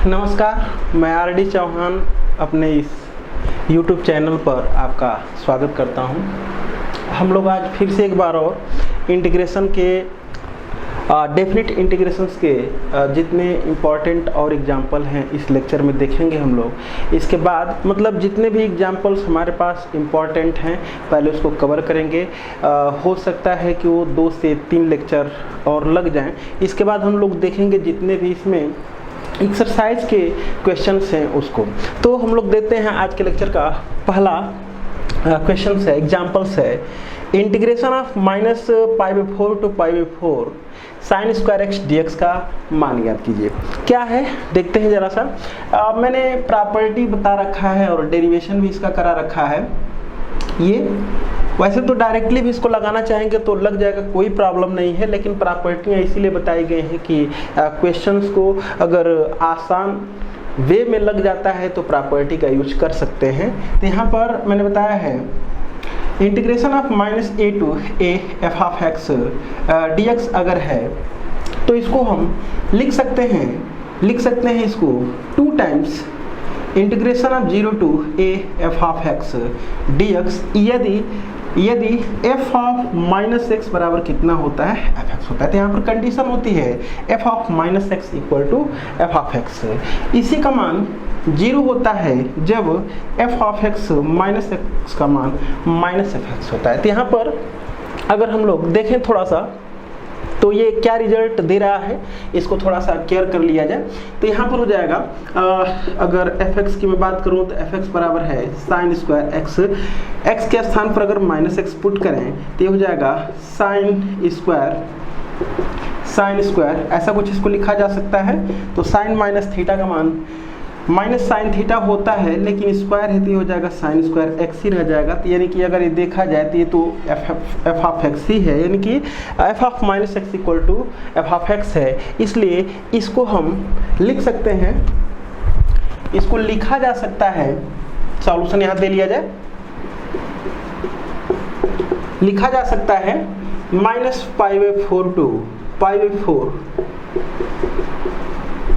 नमस्कार, मैं आर.डी. चौहान अपने इस YouTube चैनल पर आपका स्वागत करता हूं। हम लोग आज फिर से एक बार और इंटीग्रेशन के डेफिनिट इंटीग्रेशंस के जितने इम्पॉर्टेंट और एग्जाम्पल हैं इस लेक्चर में देखेंगे हम लोग। इसके बाद मतलब जितने भी एग्जाम्पल्स हमारे पास इम्पॉर्टेंट हैं पहले उसको कवर करेंगे। हो सकता है कि वो 2 से 3 लेक्चर और लग जाएं। इसके बाद हम लोग देखेंगे जितने भी इसमें एक्सरसाइज के क्वेश्चंस हैं उसको। तो हम लोग देते हैं आज के लेक्चर का पहला क्वेश्चन है, एग्जाम्पल्स है। Integration of -π/4 to π/4 sin square x dx का मान ज्ञात कीजिए। क्या है देखते हैं जरा सा। मैंने प्रॉपर्टी बता रखा है और डेरिवेशन भी इसका करा रखा है। ये वैसे तो डायरेक्टली भी इसको लगाना चाहेंगे तो लग जाएगा, कोई प्रॉब्लम नहीं है, लेकिन प्रॉपर्टियाँ इसीलिए बताई गई हैं कि क्वेश्चंस को अगर आसान वे में लग जाता है तो प्रॉपर्टी का यूज कर सकते हैं। तो यहाँ पर मैंने बताया है integration of -a to a f of x dx अगर है तो इसको हम लिख सकते हैं इसको 2 times integration of 0 to a f of x dx यदि f ऑफ -x बराबर कितना होता है, fx होता है। तो यहाँ पर कंडीशन होती है f of -x equal to f of x। इसी का मान 0 होता है जब f ऑफ x -x का मान -fx होता है। तो यहाँ पर अगर हम लोग देखें थोड़ा सा तो ये क्या रिजल्ट दे रहा है, इसको थोड़ा सा केयर कर लिया जाए। तो यहाँ पर हो जाएगा अगर fx की मैं बात करूँ तो fx बराबर है साइन स्क्वायर x के स्थान पर अगर -x पुट करें तो ये हो जाएगा साइन स्क्वायर ऐसा कुछ इसको लिखा जा सकता है। तो साइन माइनस थीटा का मान माइनस साइन थीटा होता है, लेकिन स्क्वायर है तो ये हो जाएगा साइन स्क्वायर एक्स ही रह जाएगा। तो यानी कि अगर ये देखा जाए तो ये तो एफ ऑफ एक्स ही है, यानी कि f of -x equal to f of x है। इसलिए इसको हम लिख सकते हैं, इसको लिखा जा सकता है, सॉल्यूशन यहाँ दे लिया जाए, लिखा जा सकता है -π/4 to π/4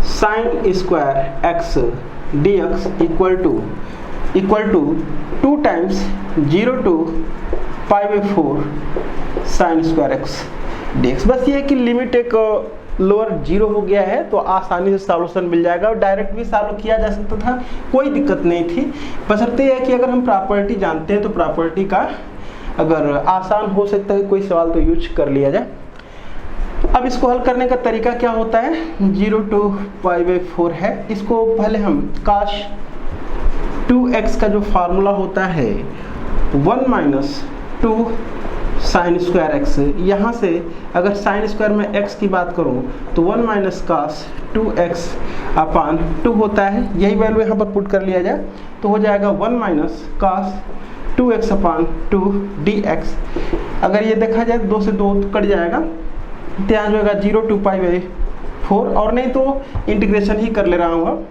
sine square x dx equal to 2 times 0 to π/4 sine square x dx। बस ये है कि लिमिट एक लोअर 0 हो गया है तो आसानी से सॉल्यूशन मिल जाएगा और डायरेक्ट भी सॉल्व किया जा सकता था, कोई दिक्कत नहीं थी। बशर्ते यह है कि अगर हम प्रॉपर्टी जानते हैं तो प्रॉपर्टी का अगर आसान हो सकता है कोई सवाल तो यूज कर लिया जाए। अब इसको हल करने का तरीका क्या होता है, 0 to π/4 है। इसको पहले हम cos 2x का जो फार्मूला होता है 1 - 2 साइन स्क्वायर एक्स, यहाँ से अगर साइन स्क्वायर में x की बात करूँ तो 1 - cos 2x अपान 2 होता है। यही वैल्यू यहाँ पर पुट कर लिया जाए तो हो जाएगा 1 - cos 2x अपान 2 dx। अगर ये देखा जाए 2 से 2 तो कट जाएगा, यहाँ जो होगा 0 to π/4, और नहीं तो इंटीग्रेशन ही कर ले रहा हूँ।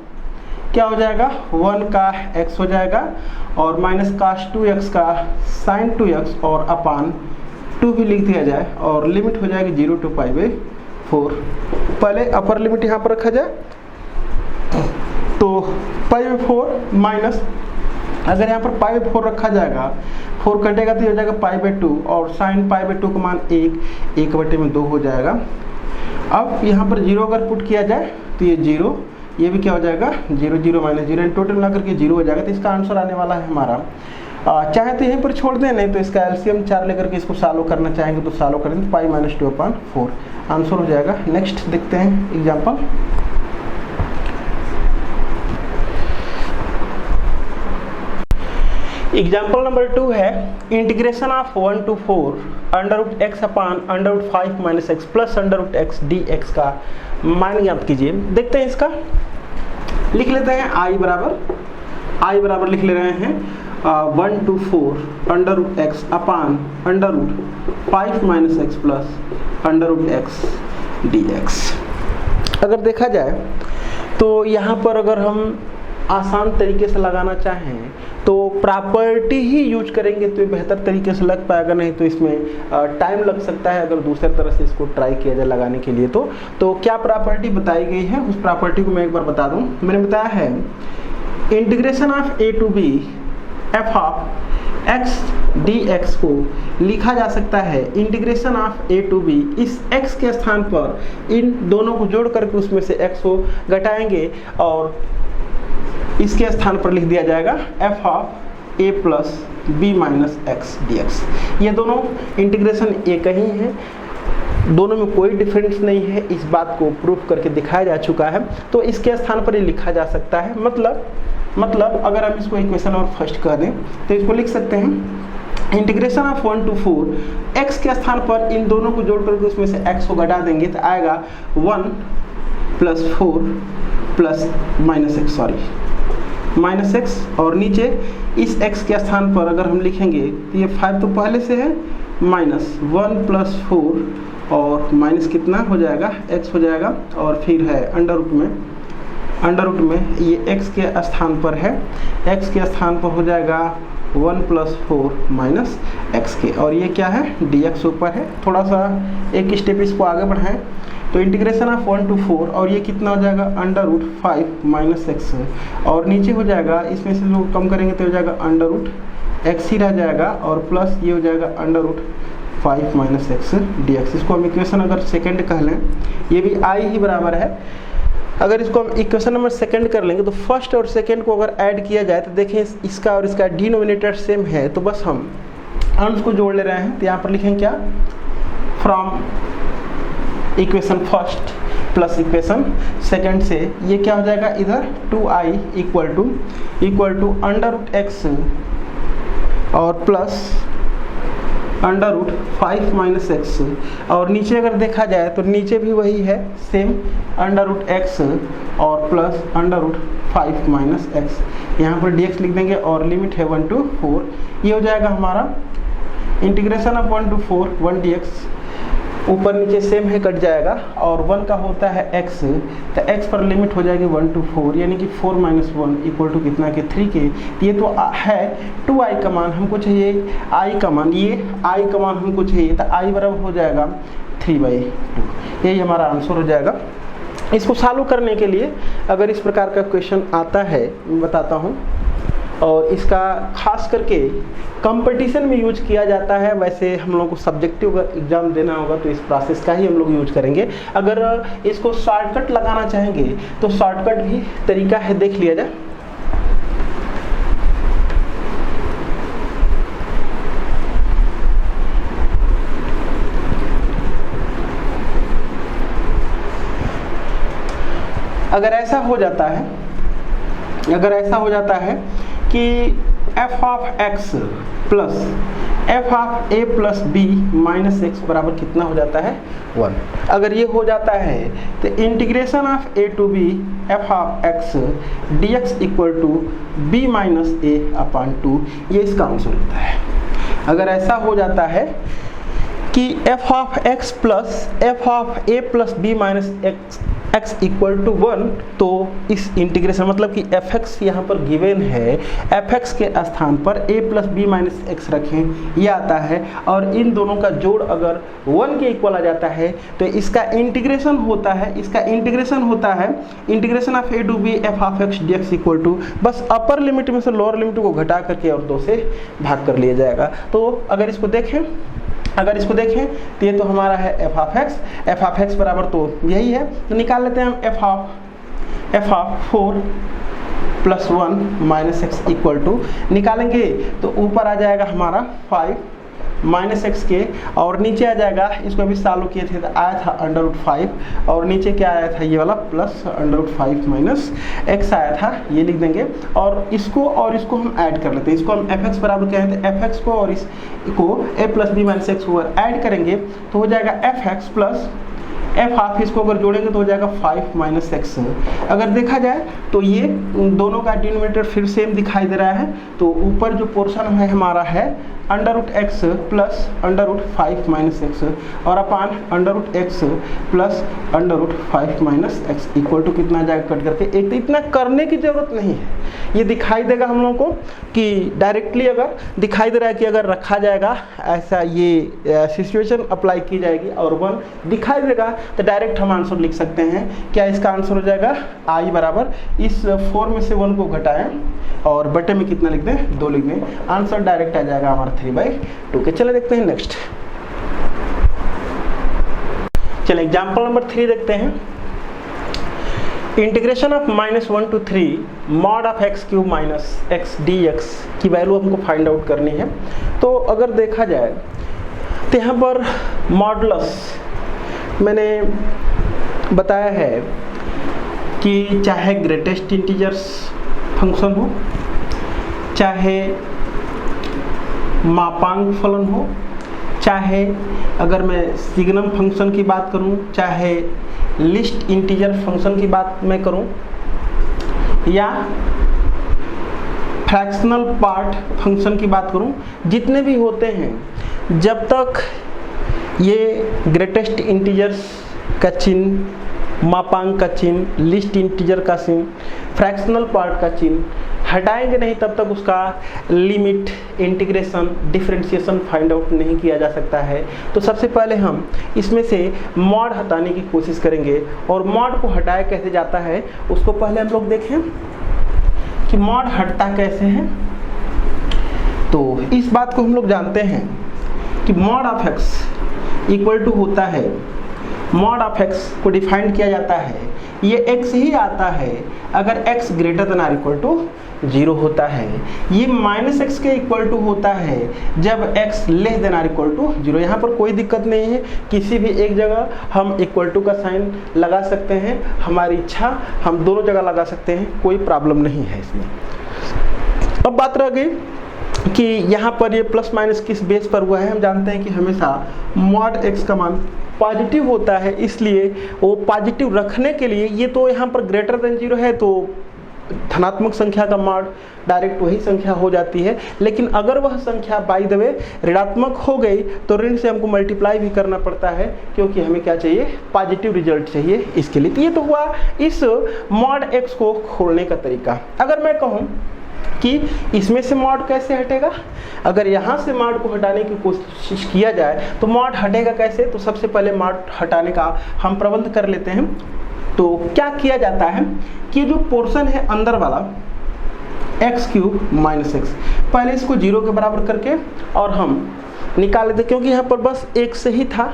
क्या हो जाएगा 1 का x हो जाएगा और माइनस cos 2x का sin 2x और अपान 2 भी लिख दिया जाए और लिमिट हो जाएगी 0 to π/4। पहले अपर लिमिट यहाँ पर रखा जाए तो π/4 माइनस, अगर यहाँ पर π/4 रखा जाएगा 4 कटेगा तो ये हो जाएगा π/2 और साइन π/2 का मान 1/2 हो जाएगा। अब यहाँ पर 0 अगर पुट किया जाए तो ये 0, ये भी क्या हो जाएगा 0 0 - 0 टोटल मिला करके 0 हो जाएगा। तो इसका आंसर आने वाला है हमारा, चाहे तो यहीं पर छोड़ दें, नहीं तो इसका एलसीएम 4 लेकर के इसको सॉल्व करना चाहेंगे तो सॉल्व करें तो π - 2/4 आंसर हो जाएगा। नेक्स्ट देखते हैं एग्जाम्पल। एग्जाम्पल नंबर 2 है integration of 1 to 4 √x upon √5 - x plus √x dx का मान ज्ञात कीजिए। देखते हैं इसका, लिख लेते हैं I बराबर लिख ले रहे हैं 1 to 4 √x upon √5 - x plus √x dx। अगर देखा जाए तो यहाँ पर अगर हम आसान तरीके से लगाना चाहें तो प्रॉपर्टी ही यूज करेंगे तो ये बेहतर तरीके से लग पाएगा, नहीं तो इसमें टाइम लग सकता है अगर दूसरे तरह से इसको ट्राई किया जाए लगाने के लिए। तो क्या प्रॉपर्टी बताई गई है उस प्रॉपर्टी को मैं एक बार बता दूं। मैंने बताया है integration of a to b f of x d x को लिखा जा सकता है integration of a to b, इस x के स्थान पर इन दोनों को जोड़ करके उसमें से x को घटाएंगे और इसके स्थान पर लिख दिया जाएगा f of a plus b minus x d x. ये दोनों इंटीग्रेशन एक ही है, दोनों में कोई डिफरेंस नहीं है, इस बात को प्रूफ करके दिखाया जा चुका है। तो इसके स्थान पर ये लिखा जा सकता है। मतलब अगर हम इसको इक्वेशन नंबर फर्स्ट कर दें तो इसको लिख सकते हैं इंटीग्रेशन ऑफ 1 to 4 x के स्थान पर इन दोनों को जोड़ करके उसमें से x को घटा देंगे तो आएगा 1 प्लस 4 प्लस माइनस x और नीचे इस x के स्थान पर अगर हम लिखेंगे तो ये 5 तो पहले से है माइनस 1 प्लस 4 और माइनस कितना हो जाएगा x हो जाएगा और फिर है अंडर रूट में ये x के स्थान पर है, x के स्थान पर हो जाएगा 1 प्लस 4 माइनस एक्स के और ये क्या है dx ऊपर है। थोड़ा सा एक स्टेप इसको आगे बढ़ाएं तो इंटीग्रेशन ऑफ 1 to 4 और ये कितना हो जाएगा अंडर रूट 5 माइनस एक्स और नीचे हो जाएगा इसमें से जो कम करेंगे तो हो जाएगा अंडर रूट एक्स ही रह जाएगा और प्लस ये हो जाएगा under root 5 minus x d x. इसको हम इक्वेशन अगर सेकेंड कह लें, ये भी आई ही बराबर है। अगर इसको हम इक्वेशन नंबर सेकंड कर लेंगे तो फर्स्ट और सेकंड को अगर ऐड किया जाए तो देखें इसका और इसका डिनोमिनेटर सेम है, तो बस हम अंश को जोड़ ले रहे हैं। तो यहाँ पर लिखें क्या, from equation first plus equation second से ये क्या हो जाएगा, इधर 2i equal to under root x और plus under root 5 minus x और नीचे अगर देखा जाए तो नीचे भी वही है सेम अंडर रूट एक्स और plus under root 5 minus x. यहाँ पर dx लिख देंगे और लिमिट है 1 to 4। ये हो जाएगा हमारा इंटीग्रेशन ऑफ 1 to 4 1 dx, ऊपर नीचे सेम है कट जाएगा और 1 का होता है x, तो x पर लिमिट हो जाएगी 1 to 4 यानी कि 4 माइनस 1 इक्वल टू कितना के 3 के। ये तो है 2i का मान हमको चाहिए, i का मान ये i का मान हमको चाहिए, तो i बराबर हो जाएगा 3/2। यही हमारा आंसर हो जाएगा। इसको सॉल्व करने के लिए अगर इस प्रकार का क्वेश्चन आता है मैं बताता हूँ और इसका खास करके कंपटीशन में यूज किया जाता है। वैसे हम लोगों को सब्जेक्टिव एग्जाम देना होगा तो इस प्रोसेस का ही हम लोग यूज करेंगे। अगर इसको शॉर्टकट लगाना चाहेंगे तो शॉर्टकट भी तरीका है, देख लिया जाए। अगर ऐसा हो जाता है कि f of x plus f of a plus b minus x बराबर कितना हो जाता है 1। अगर ये हो जाता है तो integration of a to b f of x dx equal to b minus a upon 2, ये इसका आंसर होता है। अगर ऐसा हो जाता है कि f of x plus f of a plus b minus x equal to 1, तो इस इंटीग्रेशन मतलब कि fx यहाँ पर गिवन है, fx के स्थान पर a plus b minus x रखें, ये आता है और इन दोनों का जोड़ अगर 1 के इक्वल आ जाता है तो इसका इंटीग्रेशन होता है integration of a to b f of x dx equal to, बस अपर लिमिट में से लोअर लिमिट को घटा करके और 2 से भाग कर लिया जाएगा। तो अगर इसको देखें तो ये तो हमारा है f ऑफ x बराबर तो यही है, तो निकाल लेते हैं हम f of 4 plus 1 minus x equal to, निकालेंगे तो ऊपर आ जाएगा हमारा 5 माइनस एक्स के और नीचे आ जाएगा, इसको अभी सॉल्व किए थे तो आया था अंडर रूट 5 और नीचे क्या आया था ये वाला plus under root 5 minus x आया था, ये लिख देंगे और इसको हम ऐड कर लेते हैं। इसको हम fx बराबर क्या है, तो fx को और इसको a plus b minus x over add करेंगे तो हो जाएगा fx प्लस f हाफ, इसको अगर जोड़ेंगे तो हो जाएगा 5 माइनस एक्स। अगर देखा जाए तो ये दोनों का डिनोमिनेटर फिर सेम दिखाई दे रहा है, तो ऊपर जो पोर्शन है हमारा है under root x plus under root 5 minus x और upon under root x plus under root 5 minus x equal to कितना जाएगा कट करके एक। तो इतना करने की जरूरत नहीं है, ये दिखाई देगा हम लोगों को कि डायरेक्टली अगर दिखाई दे रहा है कि अगर रखा जाएगा ऐसा ये सिचुएशन अप्लाई की जाएगी और 1 दिखाई देगा तो डायरेक्ट हम आंसर लिख सकते हैं। क्या इसका आंसर हो जाएगा आई बराबर इस 4 में से 1 को घटाएं और बटे में कितना लिख दें 2 लिख दें, आंसर डायरेक्ट आ जाएगा हमारा 3/2 के। चले देखते हैं नेक्स्ट। चलिए एग्जाम्पल नंबर 3 देखते हैं। Integration of -1 to 3 mod of x cube minus x d x की वैल्यू हमको फाइंड आउट करनी है। तो अगर देखा जाए तो यहाँ पर मॉडुलस मैंने बताया है कि चाहे ग्रेटेस्ट इंटीजर्स फंक्शन हो, चाहे मापांक फलन हो, चाहे अगर मैं सिग्नम फंक्शन की बात करूं, चाहे लिस्ट इंटीजर फंक्शन की बात मैं करूं, या फ्रैक्शनल पार्ट फंक्शन की बात करूं, जितने भी होते हैं जब तक ये ग्रेटेस्ट इंटीजर्स का चिन्ह, मापांक का चिन्ह, लिस्ट इंटीजर का चिन्ह, फ्रैक्शनल पार्ट का चिन्ह हटाएंगे नहीं तब तक उसका limit, integration, differentiation find out नहीं किया जा सकता है। तो सबसे पहले हम इसमें से मॉड हटाने की कोशिश करेंगे और मॉड को हटाया कैसे जाता है उसको पहले हम लोग देखें कि मॉड हटता कैसे है। तो इस बात को हम लोग जानते हैं कि mod of x equal to होता है, मॉड ऑफ एक्स को डिफाइन किया जाता है, ये x ही आता है अगर x greater than or equal to 0 होता है। ये -x के इक्वल टू होता है जब x less than or equal to 0। यहाँ पर कोई दिक्कत नहीं है, किसी भी एक जगह हम इक्वल टू का साइन लगा सकते हैं, हमारी इच्छा हम दोनों जगह लगा सकते हैं, कोई प्रॉब्लम नहीं है इसमें। अब बात रह गई कि यहाँ पर ये प्लस माइनस किस बेस पर हुआ है। हम जानते हैं कि हमेशा मॉड x का मान पॉजिटिव होता है, इसलिए वो पॉजिटिव रखने के लिए ये तो यहाँ पर ग्रेटर देन 0 है तो धनात्मक संख्या का मॉड डायरेक्ट वही संख्या हो जाती है। लेकिन अगर वह संख्या बाय द वे ऋणात्मक हो गई तो ऋण से हमको मल्टीप्लाई भी करना पड़ता है क्योंकि हमें क्या चाहिए, पॉजिटिव रिजल्ट चाहिए इसके लिए। तो ये तो हुआ इस मॉड x को खोलने का तरीका। अगर मैं कहूँ कि इसमें से मॉड कैसे हटेगा, अगर यहाँ से मॉड को हटाने की कोशिश किया जाए तो मॉड हटेगा कैसे। तो सबसे पहले मॉड हटाने का हम प्रबंध कर लेते हैं। तो क्या किया जाता है कि जो पोर्शन है अंदर वाला एक्स क्यूब माइनस एक्स, पहले इसको 0 के बराबर करके और हम निकाल लेते, क्योंकि यहाँ पर बस एक से ही था,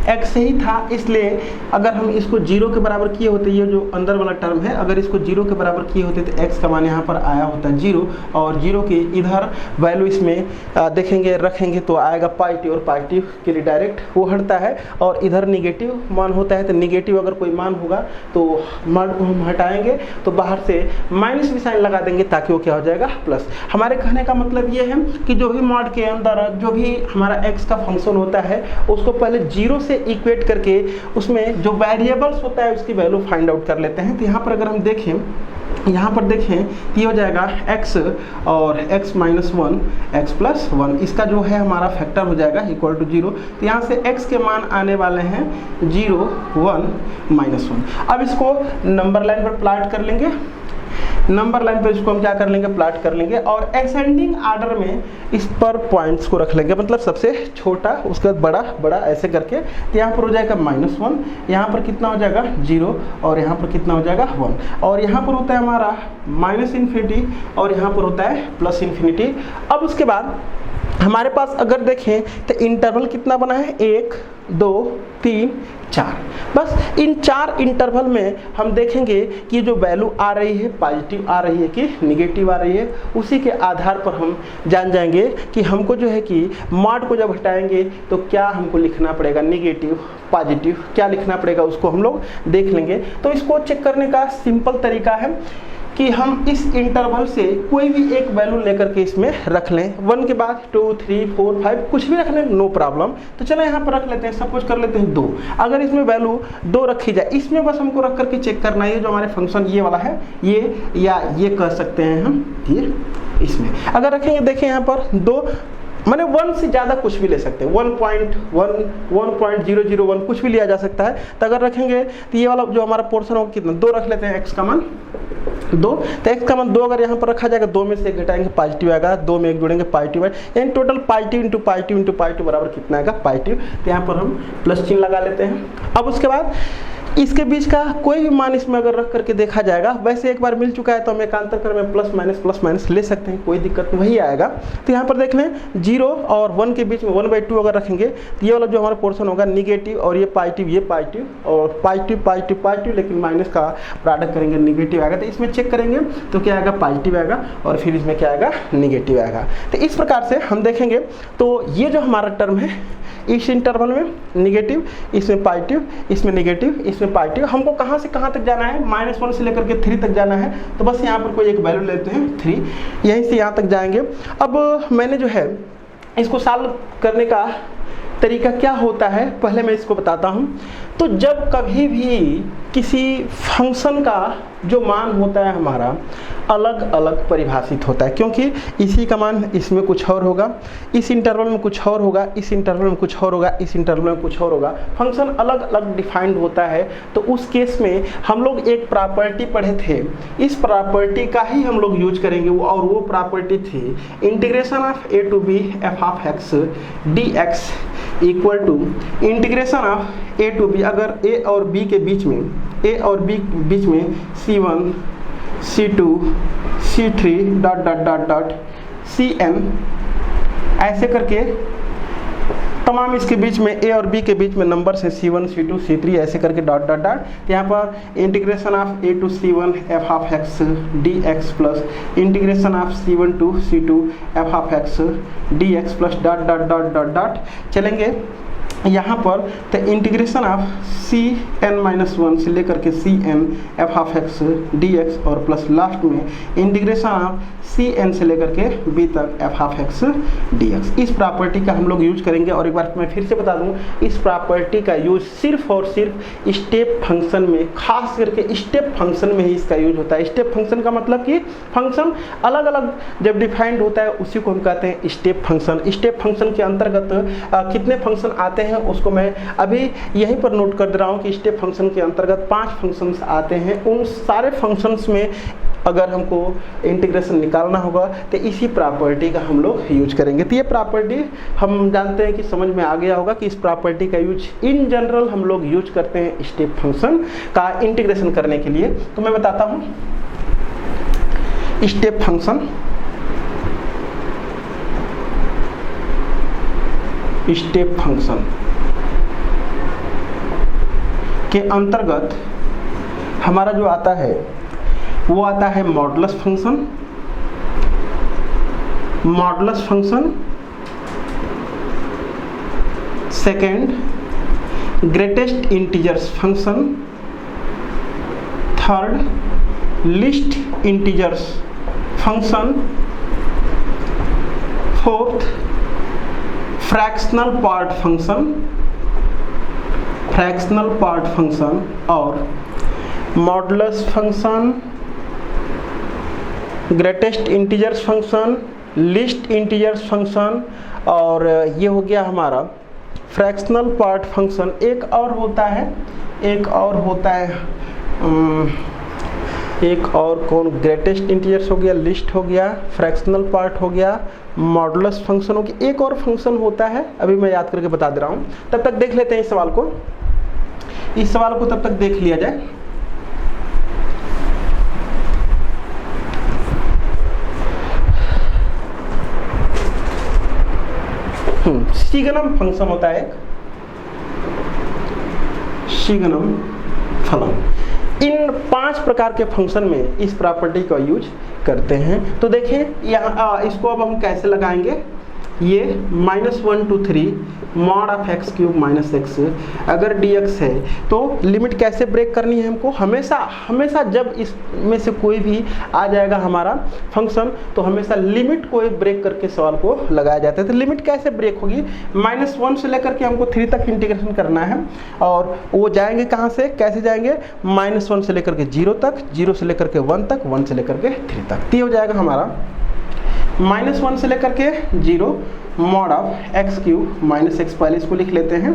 x से ही था, इसलिए अगर हम इसको 0 के बराबर किए होते, ये जो अंदर वाला टर्म है अगर इसको 0 के बराबर किए होते तो x का मान यहाँ पर आया होता 0 और 0 के इधर वैल्यू इसमें देखेंगे रखेंगे तो आएगा पॉजिटिव, और पॉजिटिव के लिए डायरेक्ट वो हटता है और इधर निगेटिव मान होता है। तो निगेटिव अगर कोई मान होगा तो मान को हम हटाएंगे तो बाहर से माइनस भी साइन लगा देंगे ताकि वो क्या हो जाएगा प्लस। हमारे कहने का मतलब ये है कि जो भी मॉड के अंदर जो भी हमारा x का फंक्शन होता है उसको पहले 0 से इक्वेट करके उसमें जो वेरिएबल्स होता है उसकी वैल्यू फाइंड आउट कर लेते हैं। तो यहाँ पर अगर हम देखें, यहाँ पर देखें तो ये हो जाएगा x और x माइनस 1 x प्लस 1, इसका जो है हमारा फैक्टर हो जाएगा इक्वल टू 0। तो यहाँ से x के मान आने वाले हैं 0 1 माइनस 1। अब इसको नंबर लाइन पर प्लॉट कर लेंगे, नंबर लाइन पर इसको हम क्या कर लेंगे, प्लॉट कर लेंगे और असेंडिंग आर्डर में इस पर पॉइंट्स को रख लेंगे, मतलब सबसे छोटा उसके बाद बड़ा बड़ा ऐसे करके। तो यहाँ पर हो जाएगा -1, यहाँ पर कितना हो जाएगा 0 और यहाँ पर कितना हो जाएगा 1, और यहाँ पर होता है हमारा -∞ और यहाँ पर होता है +∞। अब उसके बाद हमारे पास अगर देखें तो इंटरवल कितना बना है, 1 2 3 4। बस इन 4 इंटरवल में हम देखेंगे कि जो वैल्यू आ रही है पॉजिटिव आ रही है कि निगेटिव आ रही है, उसी के आधार पर हम जान जाएंगे कि हमको जो है कि मॉड को जब हटाएंगे तो क्या हमको लिखना पड़ेगा, निगेटिव पॉजिटिव क्या लिखना पड़ेगा उसको हम लोग देख लेंगे। तो इसको चेक करने का सिंपल तरीका है कि हम इस इंटरवल से कोई भी एक वैल्यू लेकर के इसमें रख लें, 1 के बाद 2 3 4 5 कुछ भी रख लें, नो प्रॉब्लम। तो चलो यहाँ पर रख लेते हैं, सपोज कर लेते हैं 2। अगर इसमें वैल्यू 2 रखी जाए, इसमें बस हमको रख करके चेक करना है जो हमारे फंक्शन ये वाला है ये या ये कह सकते हैं हम, ये इसमें अगर रखेंगे, देखें यहाँ पर 2 मैंने 1 से ज़्यादा कुछ भी ले सकते हैं, 1.1, 1.001 कुछ भी लिया जा सकता है। तो अगर रखेंगे तो ये वाला जो हमारा पोर्शन होगा कितना, 2 रख लेते हैं, x का मान 2। तो x का मान 2 अगर यहाँ पर रखा जाएगा, 2 में से 1 घटाएंगे पॉजिटिव आएगा, 2 में 1 जोड़ेंगे पॉजिटिव आएगा, यानी total positive into positive into positive बराबर कितना आएगा, पॉजिटिव। तो यहाँ पर हम प्लस चिन्ह लगा लेते हैं। अब उसके बाद इसके बीच का कोई भी मान इसमें अगर रख करके देखा जाएगा, वैसे एक बार मिल चुका है तो हम एकांतर क्रम में प्लस माइनस ले सकते हैं, कोई दिक्कत वही आएगा। तो यहाँ पर देख लें 0 और 1 के बीच में 1/2 अगर रखेंगे तो ये वाला जो हमारा पोर्शन होगा निगेटिव, और ये पॉजिटिव और पॉजिटिव, लेकिन माइनस का प्रोडक्ट करेंगे निगेटिव आएगा। तो इसमें चेक करेंगे तो क्या आएगा, पॉजिटिव आएगा, और फिर इसमें क्या आएगा, निगेटिव आएगा। तो इस प्रकार से हम देखेंगे तो ये जो हमारा टर्म है इस इंटरवल में निगेटिव, इसमें पॉजिटिव, इसमें निगेटिव, इसमें पॉजिटिव, हमको कहाँ से कहाँ तक जाना है, -1 से लेकर के 3 तक जाना है। तो बस यहाँ पर कोई एक वैल्यू लेते हैं 3, यहीं से यहाँ तक जाएंगे। अब मैंने जो है इसको सॉल्व करने का तरीका क्या होता है पहले मैं इसको बताता हूँ। तो जब कभी भी किसी फंक्शन का जो मान होता है हमारा अलग अलग परिभाषित होता है, क्योंकि इसी का मान इसमें कुछ और होगा, इस इंटरवल में कुछ और होगा, इस इंटरवल में कुछ और होगा, इस इंटरवल में कुछ और होगा, फंक्शन अलग अलग डिफाइंड होता है। तो उस केस में हम लोग एक प्रॉपर्टी पढ़े थे, इस प्रॉपर्टी का ही हम लोग यूज करेंगे, और वो प्रॉपर्टी थी integration of a to b f of x dx equal to integration of a to b, अगर a और b के बीच में c1 c2 c3 dot cn ऐसे करके तमाम इसके बीच में a और b के बीच में नंबर से c1 c2 c3 ऐसे करके डॉट यहाँ पर integration of a to c1 f of x dx plus integration of c1 to c2 f of x dx plus dot चलेंगे यहाँ पर। तो इंटीग्रेशन ऑफ cn-1 से लेकर के cn f of x dx और प्लस लास्ट में integration of cn से लेकर के b तक f of x dx। इस प्रॉपर्टी का हम लोग यूज करेंगे। और एक बार मैं फिर से बता दूं, इस प्रॉपर्टी का यूज सिर्फ और सिर्फ स्टेप फंक्शन में, खास करके स्टेप फंक्शन में ही इसका यूज होता है। स्टेप फंक्शन का मतलब कि फंक्शन अलग अलग जब डिफाइंड होता है उसी को हम कहते हैं स्टेप फंक्शन। स्टेप फंक्शन के अंतर्गत कितने फंक्शन आते हैं उसको मैं अभी यहीं पर नोट कर दे रहा हूँ कि स्टेप फंक्शन के अंतर्गत 5 फंक्शंस आते हैं। उन सारे फंक्शंस में अगर हमको इंटीग्रेशन निकालना होगा तो इसी प्रॉपर्टी का हम लोग यूज करेंगे। तो ये प्रॉपर्टी हम जानते हैं कि समझ में आ गया होगा कि इस प्रॉपर्टी का यूज इन जनरल हम लोग यूज करते हैं स्टेप फंक्शन का इंटीग्रेशन करने के लिए। तो मैं बताता हूँ स्टेप फंक्शन के अंतर्गत हमारा जो आता है वो आता है modulus function, second greatest integers function, third least integers function, fourth fractional part function और modulus function, greatest integers function, least integers function, और ये हो गया हमारा फ्रैक्शनल पार्ट फंक्शन। एक और कौन, ग्रेटेस्ट इंटीजर्स हो गया, लिस्ट हो गया, फ्रैक्शनल पार्ट हो गया, मॉडुलस फंक्शन हो गया। एक और फंक्शन होता है, अभी मैं याद करके बता दे रहा हूँ। तब तक देख लेते हैं इस सवाल को तब तक देख लिया जाए। सिग्नम फंक्शन होता है एक, सिग्नम फलन। इन 5 प्रकार के फंक्शन में इस प्रॉपर्टी का यूज करते हैं। तो देखें यहाँ इसको अब हम कैसे लगाएंगे। ये -1 to 3 mod of x cube minus x अगर dx है तो लिमिट कैसे ब्रेक करनी है हमको। हमेशा जब इसमें से कोई भी आ जाएगा हमारा फंक्शन तो हमेशा लिमिट को ब्रेक करके सवाल को लगाया जाता है। तो लिमिट कैसे ब्रेक होगी, -1 से लेकर के हमको 3 तक इंटीग्रेशन करना है, और वो जाएंगे कहाँ से, कैसे जाएंगे, -1 से लेकर के 0 तक, 0 से लेकर के 1 तक, 1 से लेकर के 3 तक। तो हो जाएगा हमारा -1 से लेकर के 0 mod of x cube minus x, पहले इसको लिख लेते हैं।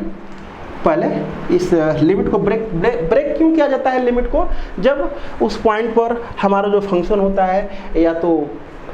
पहले इस लिमिट को ब्रेक क्यों किया जाता है लिमिट को? जब उस पॉइंट पर हमारा जो फंक्शन होता है या तो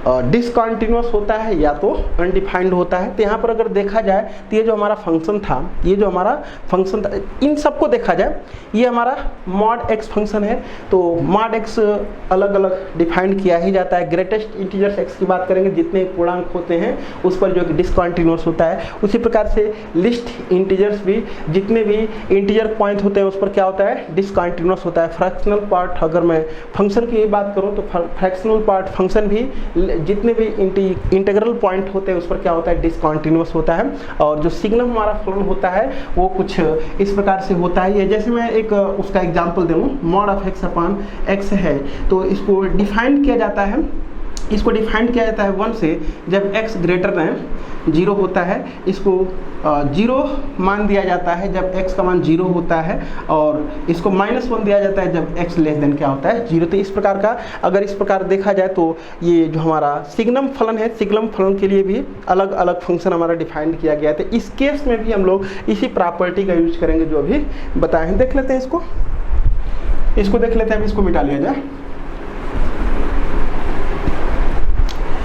डिसकंटिन्यूअस होता है या तो अनडिफाइंड होता है। तो यहाँ पर अगर देखा जाए तो ये जो हमारा फंक्शन था, ये जो हमारा फंक्शन था, इन सबको देखा जाए, ये हमारा मॉड एक्स फंक्शन है। तो मॉड एक्स अलग अलग डिफाइंड किया ही जाता है। ग्रेटेस्ट इंटीजर्स एक्स की बात करेंगे, जितने पूर्णांक होते हैं उस पर जो डिसकंटिन्यूअस होता है। उसी प्रकार से लिस्ट इंटीजर्स भी, जितने भी इंटीजर पॉइंट होते हैं उस पर क्या होता है? डिसकंटिन्यूअस होता है। फ्रैक्शनल पार्ट, अगर मैं फंक्शन की बात करूँ तो फ्रैक्शनल पार्ट फंक्शन भी, जितने भी इंटीग्रल पॉइंट होते हैं उस पर क्या होता है? डिसकंटिन्यूअस होता है। और जो सिग्नम हमारा फलन होता है वो कुछ इस प्रकार से होता है। ये जैसे मैं एक उसका एग्जांपल दूँ, mod of x upon x है, तो इसको डिफाइन किया जाता है, इसको डिफाइन किया जाता है 1 से, जब x ग्रेटर देन 0 होता है। इसको 0 मान दिया जाता है जब x का मान 0 होता है, और इसको -1 दिया जाता है जब x लेस देन क्या होता है? 0। तो इस प्रकार का, अगर इस प्रकार देखा जाए तो ये जो हमारा सिग्नम फलन है, सिग्नम फलन के लिए भी अलग अलग फंक्शन हमारा डिफाइन किया गया था। इस केस में भी हम लोग इसी प्रॉपर्टी का यूज करेंगे जो अभी बताए हैं। देख लेते हैं इसको देख लेते हैं। अब इसको मिटा लिया जाए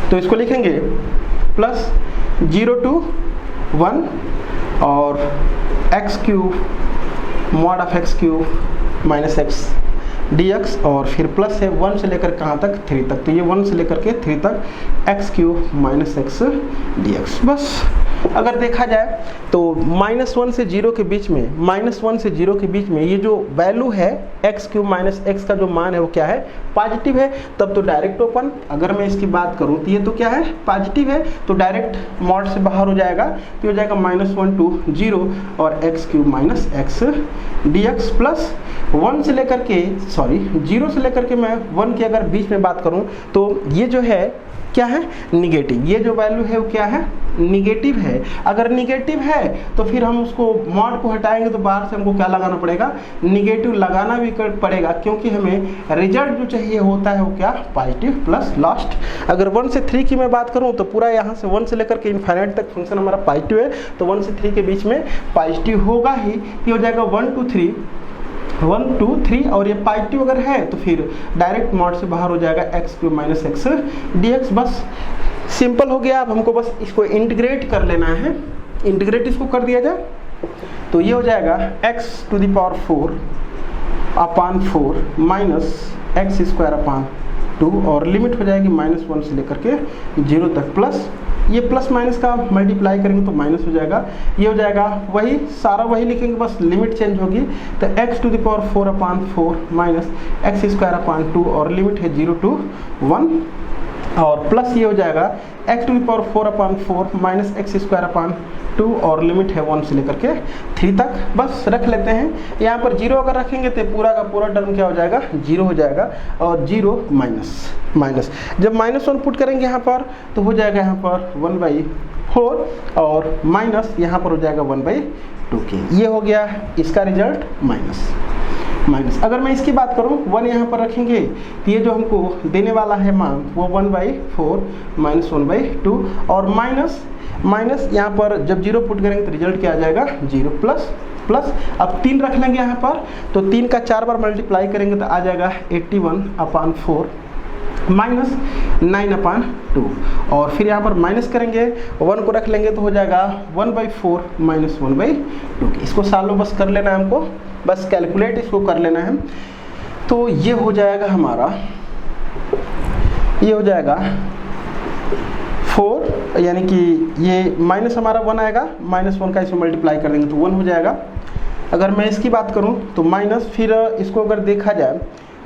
तो इसको लिखेंगे प्लस 0 to 1 और x cube mod of x cube minus x dx, और फिर प्लस है 1 से लेकर कहाँ तक? 3 तक। तो ये 1 से लेकर के 3 तक x cube minus x dx। बस अगर देखा जाए तो -1 से 0 के बीच में, -1 से 0 के बीच में ये जो वैल्यू है एक्स क्यूब माइनस एक्स का जो मान है वो क्या है? पॉजिटिव है। तब तो डायरेक्ट ओपन, अगर मैं इसकी बात करूँ तो ये तो क्या है? पॉजिटिव है, तो डायरेक्ट मॉड से बाहर हो जाएगा। तो हो जाएगा -1 to 0 और x cube minus x dx, plus 1 से लेकर के 0 से लेकर के मैं 1 की अगर बीच में बात करूं तो ये जो है क्या है? निगेटिव। ये जो वैल्यू है वो क्या है? निगेटिव है। अगर निगेटिव है तो फिर हम उसको मॉड को हटाएंगे तो बाहर से हमको क्या लगाना पड़ेगा? निगेटिव लगाना भी पड़ेगा, क्योंकि हमें रिजल्ट जो चाहिए होता है वो क्या? Positive plus last. अगर 1 से 3 की मैं बात करूं तो पूरा यहाँ से 1 से लेकर के इनफाइनाइट तक फंक्शन हमारा पॉजिटिव है, तो 1 से 3 के बीच में पॉजिटिव होगा ही। ये हो जाएगा 1 to 3, और ये पॉजिटिव अगर है तो फिर डायरेक्ट मॉड से बाहर हो जाएगा x cube minus x dx। बस सिंपल हो गया। अब हमको बस इसको इंटीग्रेट कर लेना है। इंटीग्रेट इसको कर दिया जाए तो ये हो जाएगा x to the power 4 upon 4 minus x square upon 2, और लिमिट हो जाएगी -1 से लेकर के 0 तक, प्लस ये प्लस माइनस का मल्टीप्लाई करेंगे तो माइनस हो जाएगा। ये हो जाएगा वही, सारा वही लिखेंगे, बस लिमिट चेंज होगी। तो x to the power 4 upon 4 minus x square upon 2, और लिमिट है 0 to 1, और प्लस ये हो जाएगा x to the power 4 upon 4 minus x square upon 2, और लिमिट है 1 से लेकर के 3 तक। बस रख लेते हैं। यहाँ पर 0 अगर रखेंगे तो पूरा का पूरा टर्म क्या हो जाएगा? 0 हो जाएगा, और 0 माइनस जब -1 पुट करेंगे यहाँ पर तो हो जाएगा यहाँ पर 1/4, और माइनस यहाँ पर हो जाएगा 1/2k। ये हो गया इसका रिजल्ट माइनस। अगर मैं इसकी बात करूं 1 यहाँ पर रखेंगे तो ये जो हमको देने वाला है मान वो 1/4 माइनस 1/2, और माइनस यहाँ पर जब 0 पुट करेंगे तो रिजल्ट क्या आ जाएगा? 0 प्लस अब 3 रख लेंगे यहाँ पर, तो 3 का 4 बार मल्टीप्लाई करेंगे तो आ जाएगा 81/4 माइनस 9/2, और फिर यहाँ पर माइनस करेंगे 1 को रख लेंगे तो हो जाएगा 1/4 माइनस 1/2। इसको सॉल्व बस कर लेना है हमको, बस कैलकुलेट इसको कर लेना है। तो ये हो जाएगा हमारा, ये हो जाएगा 4, यानी कि ये माइनस हमारा 1 आएगा, -1 का इसमें मल्टीप्लाई कर देंगे तो 1 हो जाएगा। अगर मैं इसकी बात करूं तो माइनस, फिर इसको अगर देखा जाए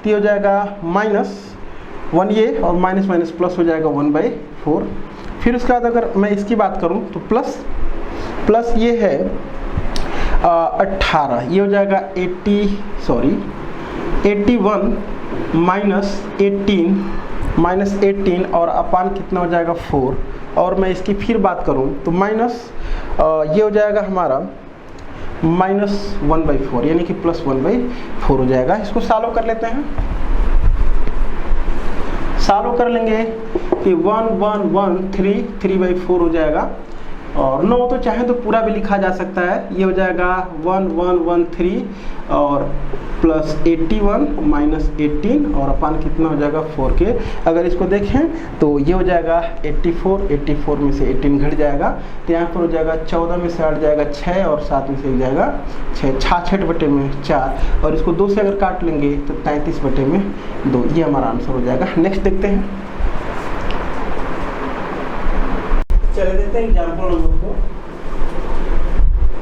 तो ये हो जाएगा -1 ये, और माइनस प्लस हो जाएगा 1/4। फिर उसके बाद अगर मैं इसकी बात करूं तो प्लस ये है 18, ये हो जाएगा 81 -18 और अपान कितना हो जाएगा 4, और मैं इसकी फिर बात करूं तो माइनस ये हो जाएगा हमारा -1/4, यानी कि +1/4 हो जाएगा। इसको सॉल्व कर लेते हैं। सॉल्व कर लेंगे कि 1 1 1 3 3/4 हो जाएगा। और 9 तो चाहे तो पूरा भी लिखा जा सकता है। ये हो जाएगा 1 1 1 3 और प्लस 81 माइनस 18 और अपान कितना हो जाएगा 4 के। अगर इसको देखें तो ये हो जाएगा 84 में से 18 घट जाएगा तो यहाँ पर हो जाएगा 14 में से 8 जाएगा 6 और 7 में से एक जाएगा 6, 66 बटे में 4 और इसको 2 से अगर काट लेंगे तो 33 बटे में 2। ये हमारा आंसर हो जाएगा। नेक्स्ट देखते हैं, चले देते हैं एग्जाम्पल नंबर को।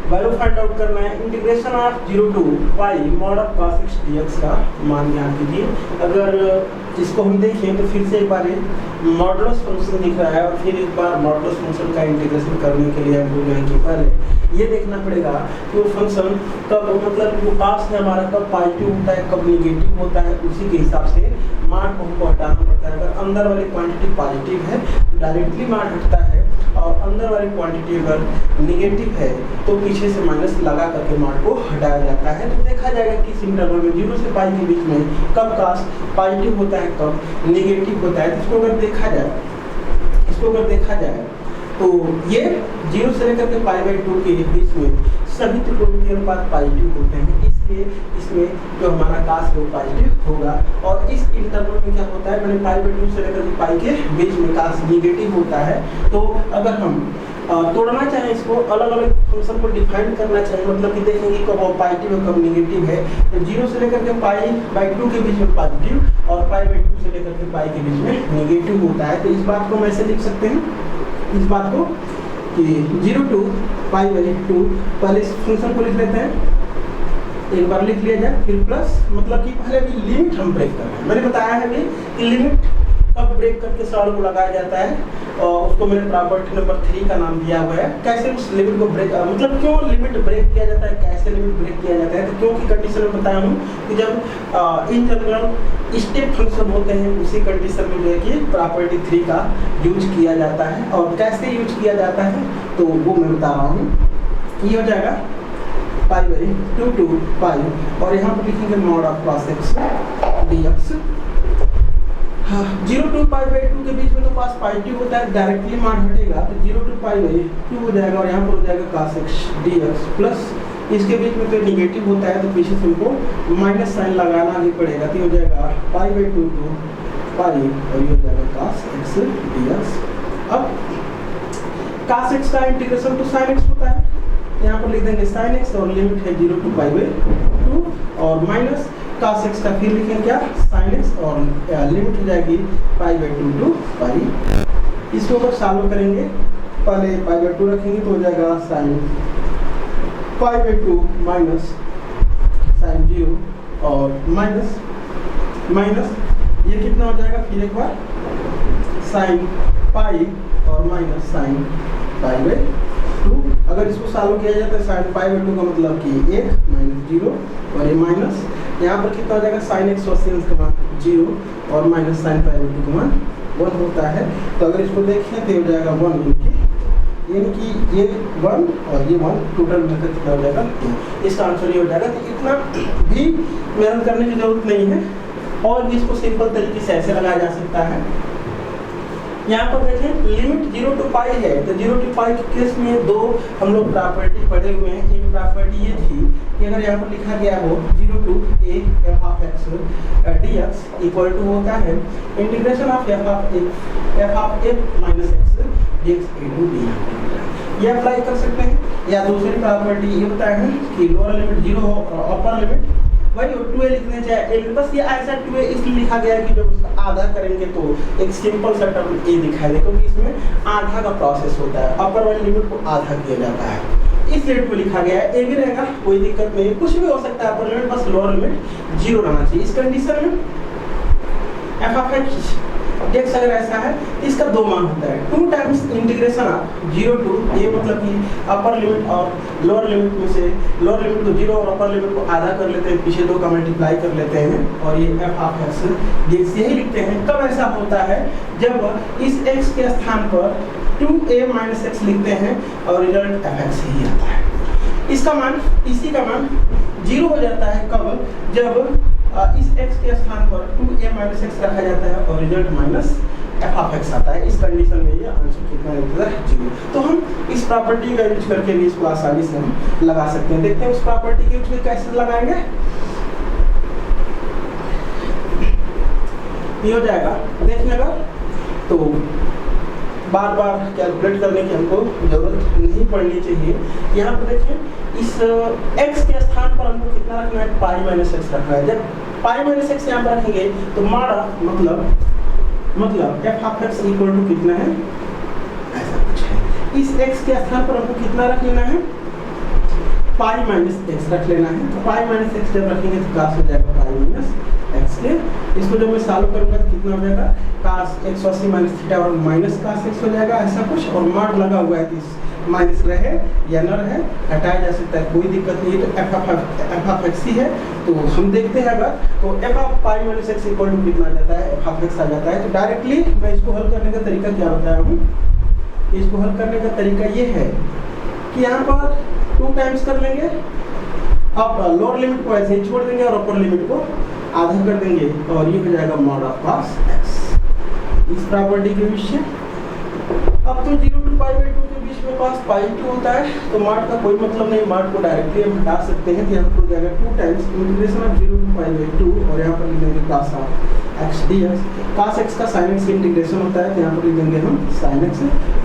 वैल्यू फाइंड आउट करना है। Integration of 0 to y mod of cos x dx का मान ज्ञात कीजिए। अगर इसको हम देखें तो फिर से एक बार ये मॉडुलस फंक्शन दिख रहा है और फिर एक बार मॉडुलस फंक्शन का इंटीग्रेशन करने के लिए हम बोल रहे हैं कि पहले ये देखना पड़ेगा कि वो फंक्शन कब, मतलब वो पास है हमारा, कब पॉजिटिव होता है कब निगेटिव होता है, उसी के हिसाब से मान को हमको हटाना पड़ता है। अगर अंदर वाली क्वांटिटी पॉजिटिव है तो डायरेक्टली मान हटता है और अंदर वाली क्वांटिटी अगर निगेटिव है तो पीछे से माइनस लगा करके मान को हटाया जाता है। तो देखा जाएगा कि इस इंटरवल में 0 से पाई के बीच में कब कास पॉजिटिव होता है कब निगेटिव होता है। तो इसको अगर देखा जाए तो ये 0 से लेकर के π/2 के बीच में सभी त्रिकोणीय अनुपात पॉजिटिव होते हैं, इसलिए इसमें जो हमारा कास है वो पॉजिटिव होगा। और इस इंटरवल में क्या होता है, मैंने π/2 से लेकर के पाई के बीच में कास निगेटिव होता है। तो अगर हम तोड़ना चाहें इसको, अलग अलग फंक्शन को डिफाइन करना चाहें, मतलब कि देखेंगे कब वो पॉजिटिव है कब निगेटिव है। तो 0 से लेकर के π/2 के बीच में पॉजिटिव और π/2 से लेकर के पाई के बीच में निगेटिव होता है। तो इस बात को हम ऐसे लिख सकते हैं, इस बात को कि 0 to π/2, पहले इस फंक्शन को लिख लेते हैं, एक बार लिख लिया जाए, फिर प्लस, मतलब कि पहले भी लिमिट हम ब्रेक कर रहे हैं। मैंने बताया है कि लिमिट कब ब्रेक करके सवाल को लगाया जाता है और उसको मैंने प्रॉपर्टी नंबर 3 का नाम दिया हुआ है। कैसे उस लिमिट को ब्रेक, मतलब क्यों लिमिट ब्रेक किया जाता है, कैसे लिमिट ब्रेक किया जाता है, तो क्योंकि कंडीशन में बताया हूँ कि जब इंटरवल स्टेप फंक्शन होते हैं उसी कंडीशन में जो है कि प्रॉपर्टी 3 का यूज किया जाता है। और कैसे यूज किया जाता है तो वो मैं बता रहा हूँ। ये हो जाएगा π/2 to पाई और यहाँ पर लिखेंगे mod of cos x dx। 0 to π/2 के बीच में तो पास पॉजिटिव होता है, डायरेक्टली मान हटेगा तो 0 to π/2 हो जाएगा और यहाँ पर हो जाएगा cos x dx प्लस इसके बीच में तो निगेटिव होता है तो पीछे से हमको माइनस साइन लगाना ही पड़ेगा। तो हो जाएगा π/2 to पाई और ये हो जाएगा cos x dx। अब cos x का इंटीग्रेशन तो sin x होता है, यहाँ पर लिख देंगे sin x और लिमिट है 0 to π/2 और माइनस cos x का फिर लिखेंगे क्या sin x और लिमिट हो जाएगी π/2 to पाई। इसको अगर सॉल्व करेंगे, पहले π/2 रखेंगे तो हो जाएगा sin π/2 माइनस sin 0 और माइनस ये कितना हो जाएगा, फिर एक बार sin पाई और माइनस sin π/2। अगर इसको सॉल्व किया जाए तो sin π/2 का मतलब कि 1 माइनस 0 और ये माइनस यहाँ पर कितना हो जाएगा sin x और sin का मान 0 और माइनस sin π/2 का मान 1 होता है। तो अगर इसको देखें तो हो जाएगा 1 यानी कि ये 1 और ये 1 टोटल मिलकर कितना हो जाएगा 2। इसका आंसर ये हो जाएगा। तो इतना भी मेहनत करने की जरूरत नहीं है और भी इसको सिंपल तरीके से ऐसे लगाया जा सकता है। यहाँ पर देखें लिमिट 0 to पाई है तो 0 to पाई के केस में दो हम लोग प्रॉपर्टी पढ़े हुए हैं। एक प्रॉपर्टी ये थी कि अगर यहाँ पर लिखा गया हो 0 to a f(x) dx equal to होता है integration of f(f) minus x dx into dx। ये अप्लाई कर सकते हैं। या दूसरी प्रॉपर्टी ये बताया है कि लोअर लिमिट 0 हो और अपर लिमिट वही 2a लिखने चाहिए। बस ये ऐसा 2a इसलिए लिखा गया कि जब उसका आधा करेंगे तो एक सिंपल सा टर्म a दिखाई दे, क्योंकि इसमें आधा का प्रोसेस होता है, अपर वाली लिमिट को आधा किया जाता है इसलिए 2 लिखा गया है। a भी रहेगा कोई दिक्कत नहीं, कुछ भी हो सकता है, अपर लिमिट बस लोअर लिमिट 0 रहना चाहिए। इस कंडीशन में f(x) dx अगर ऐसा है तो इसका 2 मान होता है 2 times integration of 0 to a, मतलब कि अपर लिमिट और लोअर लिमिट में से लोअर लिमिट को 0 और अपर लिमिट को आधा कर लेते हैं, पीछे 2 का मल्टीप्लाई कर लेते हैं और ये f(x) dx यही लिखते हैं। कब ऐसा होता है जब इस x के स्थान पर 2a माइनस x लिखते हैं और रिजल्ट f(x) ही आता है। इसका मान इसी का मान 0 हो जाता है कब, जब इस x के स्थान पर 2a माइनस x रखा जाता है और result minus F of x आता है। इस कंडीशन में ये आंसर कितना रहता है 0। तो हम इस प्रॉपर्टी का यूज करके भी इसको आसानी से हम लगा सकते हैं। देखते हैं उस प्रॉपर्टी के यूज कैसे लगाएंगे। ये हो जाएगा देखने का, तो बार बार कैलकुलेट करने की हमको जरूरत नहीं पड़नी चाहिए। यहाँ पर देखें इस x के स्थान पर हमको कितना रखना है, पाई माइनस एक्स रखना है। जब पाई माइनस एक्स यहाँ पर रखेंगे तो माड़ा मतलब f of x equal to कितना है, ऐसा कुछ है। इस x के स्थान पर हमको कितना रख लेना है, पाई माइनस एक्स रख लेना है। तो पाई माइनस एक्स जब रखेंगे तो काश हो जाएगा पाई माइनस एक्स के। इसको जब मैं सॉल्व करूंगा तो कितना हो जाएगा, काश 180 माइनस थीटा और माइनस काश एक्स हो जाएगा, ऐसा कुछ। और मार्क लगा हुआ है कि माइनस रहे या न रहे, हटाया जा सकता है, कोई दिक्कत नहीं है। तो एफ ऑफ एक्स ही है। तो हम देखते हैं अगर तो f of pi minus x equal to कितना आ जाता है, एफ ऑफ एक्स आ जाता है। तो डायरेक्टली मैं इसको हल करने का तरीका क्या बताया हूँ, इसको हल करने का तरीका ये है कि यहाँ पर 2 टाइम्स कर लेंगे, अब लोअर लिमिट को ऐसे ही छोड़ देंगे और अपर लिमिट को आधा कर देंगे और ये हो जाएगा मॉड ऑफ पास एक्स। इस प्रॉपर्टी के विषय अब तो 0 to π/2 के बीच में पास π2 होता है, तो मॉड का कोई मतलब नहीं, मॉड को डायरेक्टली हम हटा सकते हैं। तो यहाँ पर हो जाएगा 2 टाइम्स इंटीग्रेशन ऑफ 0 to π/2 और यहाँ पर लिख देंगे cos of x dx। cos x का sin x इंटीग्रेशन होता है, तो यहाँ पर लिख देंगे हम sin x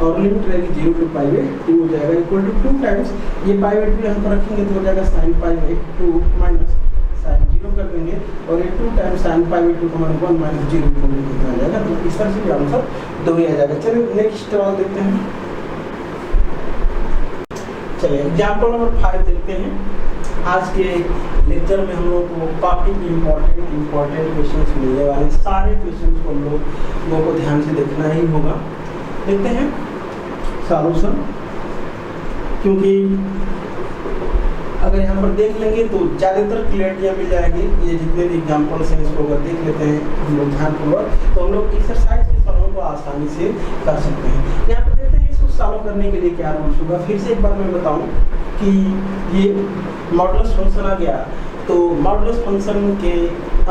और लिमिट रहेगी 0 to π/2 हो जाएगा इक्वल टू 2 टाइम्स ये π/2 यहाँ पर रखेंगे तो हो जाएगा sin π/2 माइनस sin 0 कर देंगे और ये 2 टाइम्स sin π/2 का मान 1 माइनस 0 कितना आ जाएगा। तो इस तरह से भी आंसर 2 ही आ जाएगा। चलिए नेक्स्ट सवाल देखते हैं। चलिए एग्जाम्पल नंबर 5 देखते हैं। आज के लेक्चर में हम लोग को काफ़ी इम्पोर्टेंट क्वेश्चंस मिलने वाले, सारे क्वेश्चंस को हम लोगों को ध्यान से देखना ही होगा। देखते हैं सॉल्यूशन, क्योंकि अगर यहाँ पर देख लेंगे तो ज़्यादातर क्लियरिटियाँ मिल जाएगी। ये जितने भी एग्जाम्पल्स हैं इसको अगर देख लेते हैं हम लोग ध्यानपूर्वक तो हम लोग एक्सरसाइज के सवालों को आसानी से कर सकते हैं। यहाँ पर देखते हैं इसको सॉल्व करने के लिए क्या रूल्स होगा। फिर से एक बार मैं बताऊँ कि ये मॉडुलस फंक्शन आ गया, तो मॉडुलस फंक्शन के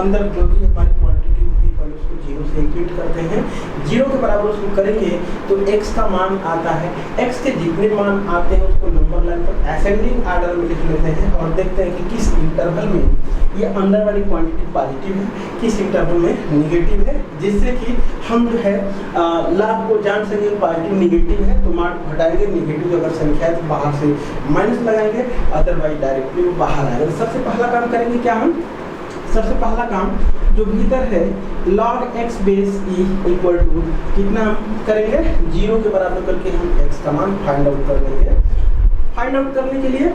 अंदर जो भी हमारी क्वांटिटी होती है पहले उसको 0 से इक्वेट करते हैं। 0 के बराबर उसको करेंगे तो x का मान आता है, x के जितने मान आते हैं उसको नंबर लाइन पर असेंडिंग आर्डर में लिख लेते हैं और देखते हैं कि किस इंटरवल में ये अंदर वाली क्वांटिटी पॉजिटिव है, किस इंटरवल में निगेटिव है, जिससे कि हम जो है लाभ को जान सकें पॉजिटिव निगेटिव है तो मान हटाएंगे, निगेटिव अगर संख्या है तो बाहर से माइनस लगाएंगे, अदरवाइज डायरेक्टली वो बाहर आएगा। तो सबसे पहला काम करेंगे क्या, हम सबसे पहला काम जो भीतर है log x base e equal to कितना हम करेंगे 0 के बराबर करके हम x का मान फाइंड आउट कर लेंगे। फाइंड आउट करने के लिए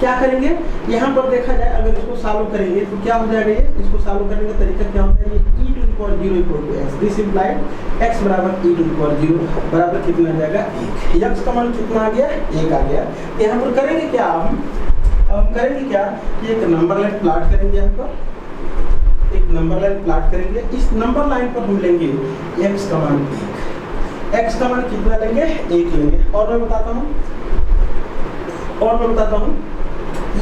क्या करेंगे, यहाँ पर देखा जाए अगर इसको सॉल्व करेंगे तो क्या हो जाएगा, ये इसको सॉल्व करने का तरीका क्या होता है, ये e to the power 0 equal to x, this implied x बराबर e टू द पावर 0 बराबर कितना आ जाएगा 1। x का मान कितना आ गया 1 आ गया। यहाँ पर करेंगे क्या, हम करेंगे क्या कि एक नंबर लाइन प्लॉट करेंगे, यहाँ पर एक नंबर लाइन प्लॉट करेंगे। इस नंबर लाइन पर हम लेंगे x का मान 1, x का मान कितना लेंगे 1 लेंगे। और मैं बताता हूँ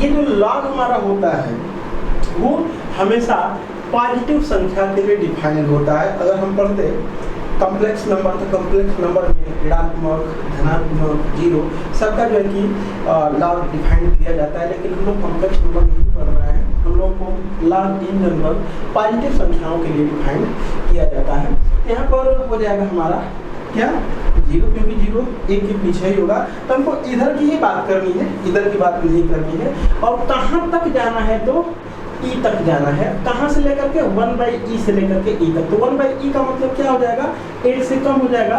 ये जो लॉग हमारा होता है वो हमेशा पॉजिटिव संख्या के लिए डिफाइंड होता है। अगर हम पढ़ते कॉम्प्लेक्स नंबर तो कॉम्प्लेक्स नंबर में ऋणात्मक, धनात्मक, 0 सबका जो है कि लॉग डिफाइन किया जाता है, लेकिन हम लोग कॉम्प्लेक्स नंबर नहीं पढ़ रहे हैं, हम लोग को लॉग इन जनरल पॉजिटिव संख्याओं के लिए डिफाइन किया जाता है। यहाँ पर हो जाएगा हमारा क्या 0, क्योंकि 0 1 के पीछे ही होगा, तो हमको इधर की ही बात करनी है, इधर की बात नहीं करनी है। और कहाँ तक जाना है तो e तक जाना है, कहाँ से लेकर के 1/e से लेकर के e तक। तो 1/e का मतलब क्या हो जाएगा 1 से कम हो जाएगा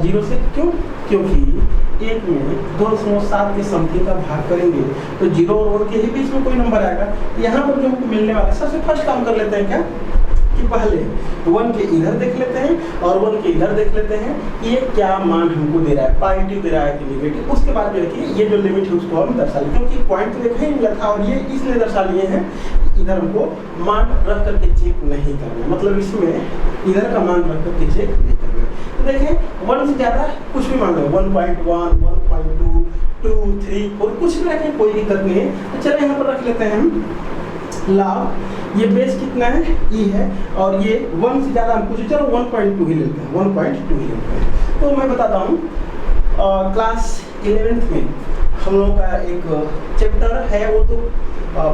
0 से, क्यों, क्योंकि 1 में 2.7 के समथिंग का भाग करेंगे तो 0 और 1 के ही बीच में कोई नंबर आएगा। यहाँ पर जो हमको मिलने वाला, सबसे फर्स्ट काम कर लेते हैं क्या कि पहले 1 के इधर देख लेते हैं और 1 के इधर देख लेते हैं ये क्या मान हमको दे रहा है, पॉजिटिव दे रहा है कि निगेटिव। उसके बाद जो है कि ये जो लिमिट है उसको हम दर्शा लें, क्योंकि पॉइंट तो देखा ही मिला था और ये इसने दर्शा लिए हैं। इधर हमको मान रख करके चेक नहीं करना, मतलब इसमें इधर का मान रख करके चेक नहीं करना। तो देखें 1 से ज़्यादा कुछ भी मान लो, 1.1, 1.2, 2, 3, 4 कुछ भी रखें, कोई दिक्कत नहीं है। तो चलो यहाँ पर रख लेते हैं हम log ये बेस कितना है e है और ये 1 से ज़्यादा हम पूछे, चलो 1.2 ही लेते हैं, 1.2 ही लेते हैं। तो मैं बताता हूँ क्लास 11th में हम लोगों का एक चैप्टर है, वो तो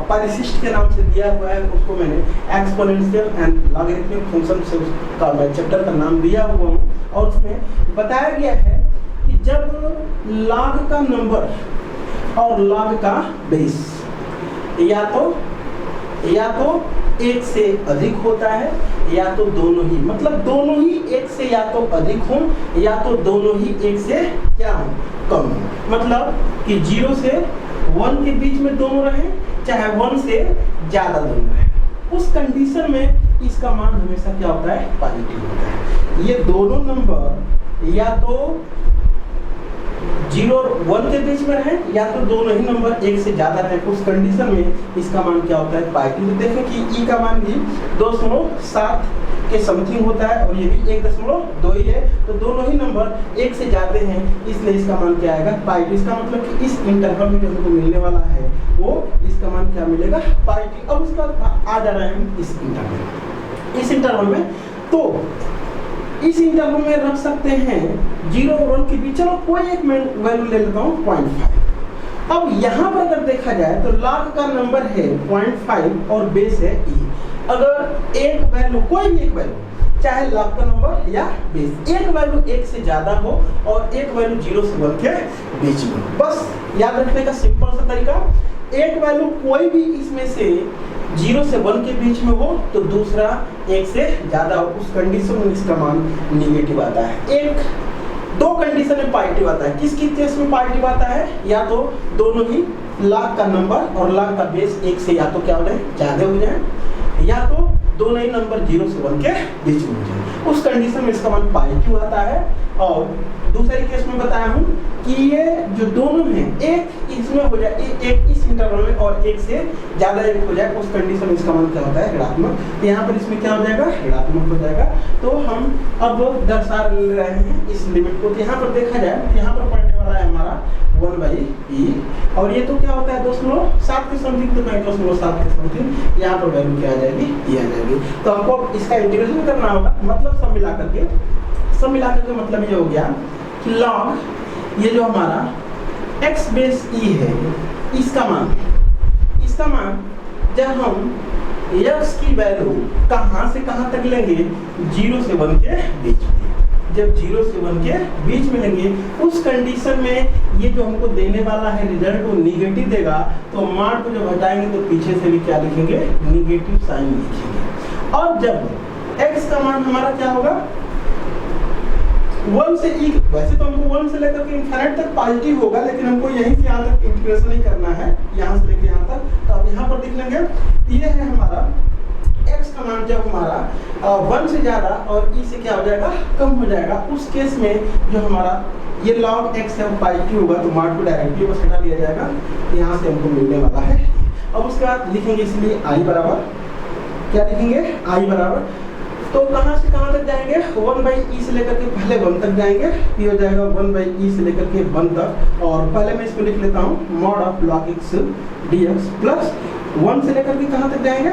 परिशिष्ट के नाम से दिया हुआ है, उसको मैंने एक्सपोनेंशियल एंड लॉगरिथमिक फंक्शन से उसका मैं चैप्टर का नाम दिया हुआ हूँ। और उसमें बताया गया है कि जब लॉग का नंबर और लॉग का बेस या तो एक से अधिक होता है या तो दोनों ही, मतलब दोनों ही एक से या तो अधिक हो या तो दोनों ही एक से क्या हो, कम हो। मतलब कि 0 से 1 के बीच में दोनों रहें, चाहे 1 से ज़्यादा दोनों रहें, उस कंडीशन में इसका मान हमेशा क्या होता है, पॉजिटिव होता है। ये दोनों नंबर या तो 0 और 1 के बीच में रहे या तो दोनों ही नंबर एक से ज्यादा रहे, उस कंडीशन में इसका मान क्या होता है, पॉजिटिव। तो देखें कि ई का मान भी 2.7 के समथिंग होता है और ये भी 1.2 ही है, तो दोनों ही नंबर एक से ज्यादा हैं, इसलिए इसका मान क्या आएगा, पॉजिटिव। इसका मतलब कि इस इंटरवल में जो हमको मिलने वाला है वो इसका मान क्या मिलेगा, पॉजिटिव। अब उसका आ जा रहे हैं इस इंटरवल में, तो इस इंटरवल में रख सकते हैं 0 और 1 के बीच, चलो कोई एक मैं वैल्यू ले लेता हूँ 0.5। अब यहाँ पर अगर देखा जाए तो लॉग का नंबर है 0.5 और बेस है e। अगर एक वैल्यू, कोई भी एक वैल्यू, चाहे लॉग का नंबर या बेस, एक वैल्यू 1 से ज्यादा हो और एक वैल्यू 0 से 1 के बीच में, बस याद रखने का सिंपल सा तरीका, एक वैल्यू कोई भी इसमें से 0 से 1 के बीच में हो तो दूसरा 1 से ज्यादा हो, उस कंडीशन में इसका मान निगेटिव आता है। एक दो कंडीशन में पॉजिटिव आता है, किस केस में पॉजिटिव आता है, या तो दोनों ही लॉग का नंबर और लॉग का बेस 1 से या तो क्या हो जाए, ज्यादा हो जाए, या तो दोनों ही नंबर 0 से 1 के बीच में हो जाए, उस कंडीशन में इसका मान पॉजिटिव आता है। और दूसरे केस में बताया हूँ कि ये जो दोनों हैं, एक इसमें हो जाए, एक इस इंटरवल में और एक से ज्यादा एक हो जाए, उस कंडीशन में इसका मान क्या होता है, ऋणात्मक। यहाँ पर इसमें क्या हो जाएगा, ऋणात्मक हो जाएगा। तो हम अब दर्शा रहे हैं इस लिमिट को, तो यहाँ पर देखा जाए, यहाँ पर पढ़ने वाला है हमारा 1/e और ये तो क्या होता है 2.7 के समथिंग, तो 2.7 के समथिंग, यहाँ पर वैल्यू क्या आ जाएगी, ये आ जाएगी। तो हमको इसका इंटीग्रेशन करना होगा, मतलब सब मिला करके मतलब ये हो गया कि लॉग ये जो हमारा x बेस e है, इसका मान जब हम x की वैल्यू कहाँ से कहाँ तक लेंगे, 0 से 1 के बीच में, जब 0 से 1 के बीच में लेंगे, उस कंडीशन में ये जो हमको देने वाला है रिजल्ट वो निगेटिव देगा, तो मान को जब हटाएंगे तो पीछे से भी क्या लिखेंगे, निगेटिव साइन लिखेंगे। और जब x का मान हमारा क्या होगा, 1 से e, वैसे तो हमको 1 से लेकर के इनफिनिट तक पॉजिटिव होगा, लेकिन हमको यहीं से यहाँ तक इंटीग्रेशन ही करना है, यहाँ से लेकर यहाँ तक। तो अब यहाँ पर देख लेंगे, ये है हमारा x का मान जब हमारा 1 से ज्यादा और e से क्या हो जाएगा, कम हो जाएगा, उस केस में जो हमारा ये log x है वो पॉजिटिव होगा, तो मान को डायरेक्टली बस हटा दिया जाएगा, यहाँ से हमको मिलने वाला है। अब उसके बाद लिखेंगे, इसलिए i बराबर क्या लिखेंगे, i बराबर, तो कहाँ से कहाँ तक जाएंगे, 1/e से लेकर के पहले 1 तक जाएंगे, ये हो जाएगा 1/e से लेकर के 1 तक। और पहले मैं इसको लिख लेता हूँ mod of log x dx plus 1 से लेकर के कहाँ तक जाएंगे,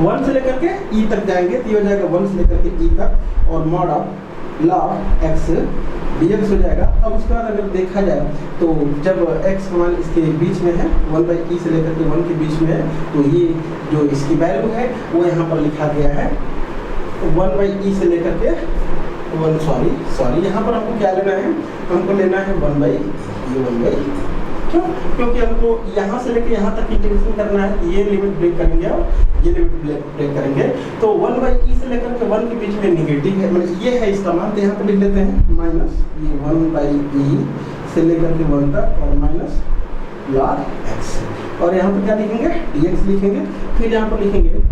1 से लेकर के e तक जाएंगे, तो ये हो जाएगा 1 से लेकर के e तक, और mod of log x dx हो जाएगा। अब उसके बाद अगर देखा जाए तो जब x का मान इसके बीच में है, 1/e से लेकर के 1 के बीच में है, तो ये जो इसकी वैल्यू है वो यहाँ पर लिखा गया है 1/e से लेकर के 1, सॉरी यहाँ पर हमको क्या लेना है, हमको लेना है 1/e, ये 1/e, क्यों, क्योंकि हमको यहाँ से लेकर यहाँ तक इंटीग्रेशन करना है, ये लिमिट ब्रेक करेंगे और ये लिमिट ब्रेक करेंगे, तो 1/e से लेकर के 1 के बीच में निगेटिव है, मतलब ये है इसका मान, तो यहाँ पर लिख लेते हैं माइनस ये 1/e से लेकर के 1 तक और माइनस log x, और यहाँ पर क्या लिखेंगे, dx लिखेंगे, फिर यहाँ पर लिखेंगे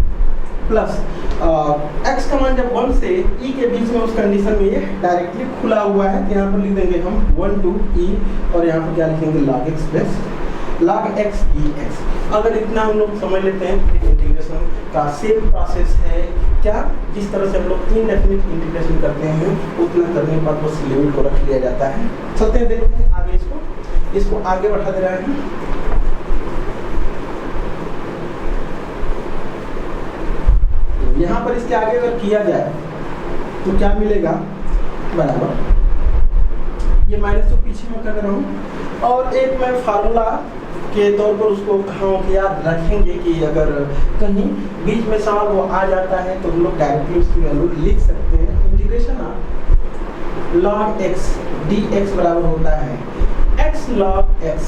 प्लस x का मान जब 1 से e के बीच में, उस कंडीशन में ये डायरेक्टली खुला हुआ है, तो यहाँ पर लिख देंगे हम 1 to e, और यहाँ पर क्या लिखेंगे log x plus log x dx। अगर इतना हम लोग समझ लेते हैं, इंटीग्रेशन का सेम प्रोसेस है क्या, जिस तरह से हम लोग इनडेफिनिट इंटीग्रेशन करते हैं, उतना करने के बाद बस लिमिट को रख लिया जाता है। चलते हैं, देखते हैं आगे, इसको आगे बढ़ा दे रहे हैं। यहाँ पर इसके आगे अगर किया जाए तो क्या मिलेगा, बराबर, ये माइनस तो पीछे में कर रहा हूँ, और एक मैं फार्मूला के तौर पर उसको कहा कि याद रखेंगे कि अगर कहीं बीच में सवाल वो आ जाता है तो हम लोग डायरेक्टली उसकी वैल्यू लिख सकते हैं। Integration of log x dx बराबर होता है x log x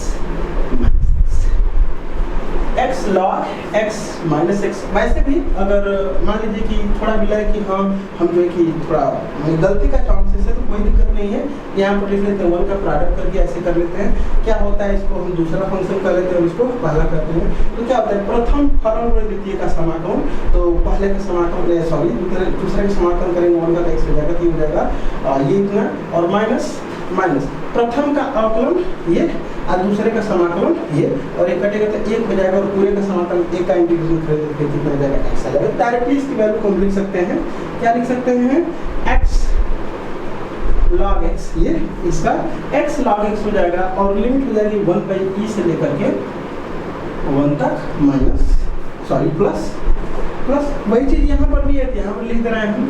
x log x minus x। वैसे भी अगर मान लीजिए कि थोड़ा मिला है कि हाँ हम जो है कि थोड़ा गलती का चांसेस है तो कोई दिक्कत नहीं है, यहाँ पर लिख लेते हैं 1 का प्रोडक्ट करके ऐसे कर लेते हैं। क्या होता है, इसको हम दूसरा फंक्शन कर लेते हैं और इसको पहला करते हैं। तो क्या होता है, प्रथम फलन और द्वितीय का समाकलन, तो पहले का समाकलन सॉरी दूसरे का समाकलन करेंगे 1 का x हो जाएगा, तो हो जाएगा ये इतना, और माइनस माइनस प्रथम का अवकलन ये और दूसरे का समाकलन ये, और एक कटेगा तो एक हो जाएगा, और पूरे का समाकलन एक का इंटीग्रेशन करेंगे कितना हो जाएगा, x आ जाएगा। डायरेक्टली इसकी वैल्यू को हम लिख सकते हैं, क्या लिख सकते हैं, x log x, ये इसका x log x हो जाएगा, और लिमिट हो जाएगी 1/e से लेकर के 1 तक माइनस सॉरी प्लस वही चीज यहाँ पर भी है, यहाँ पर लिख दे रहे हैं हम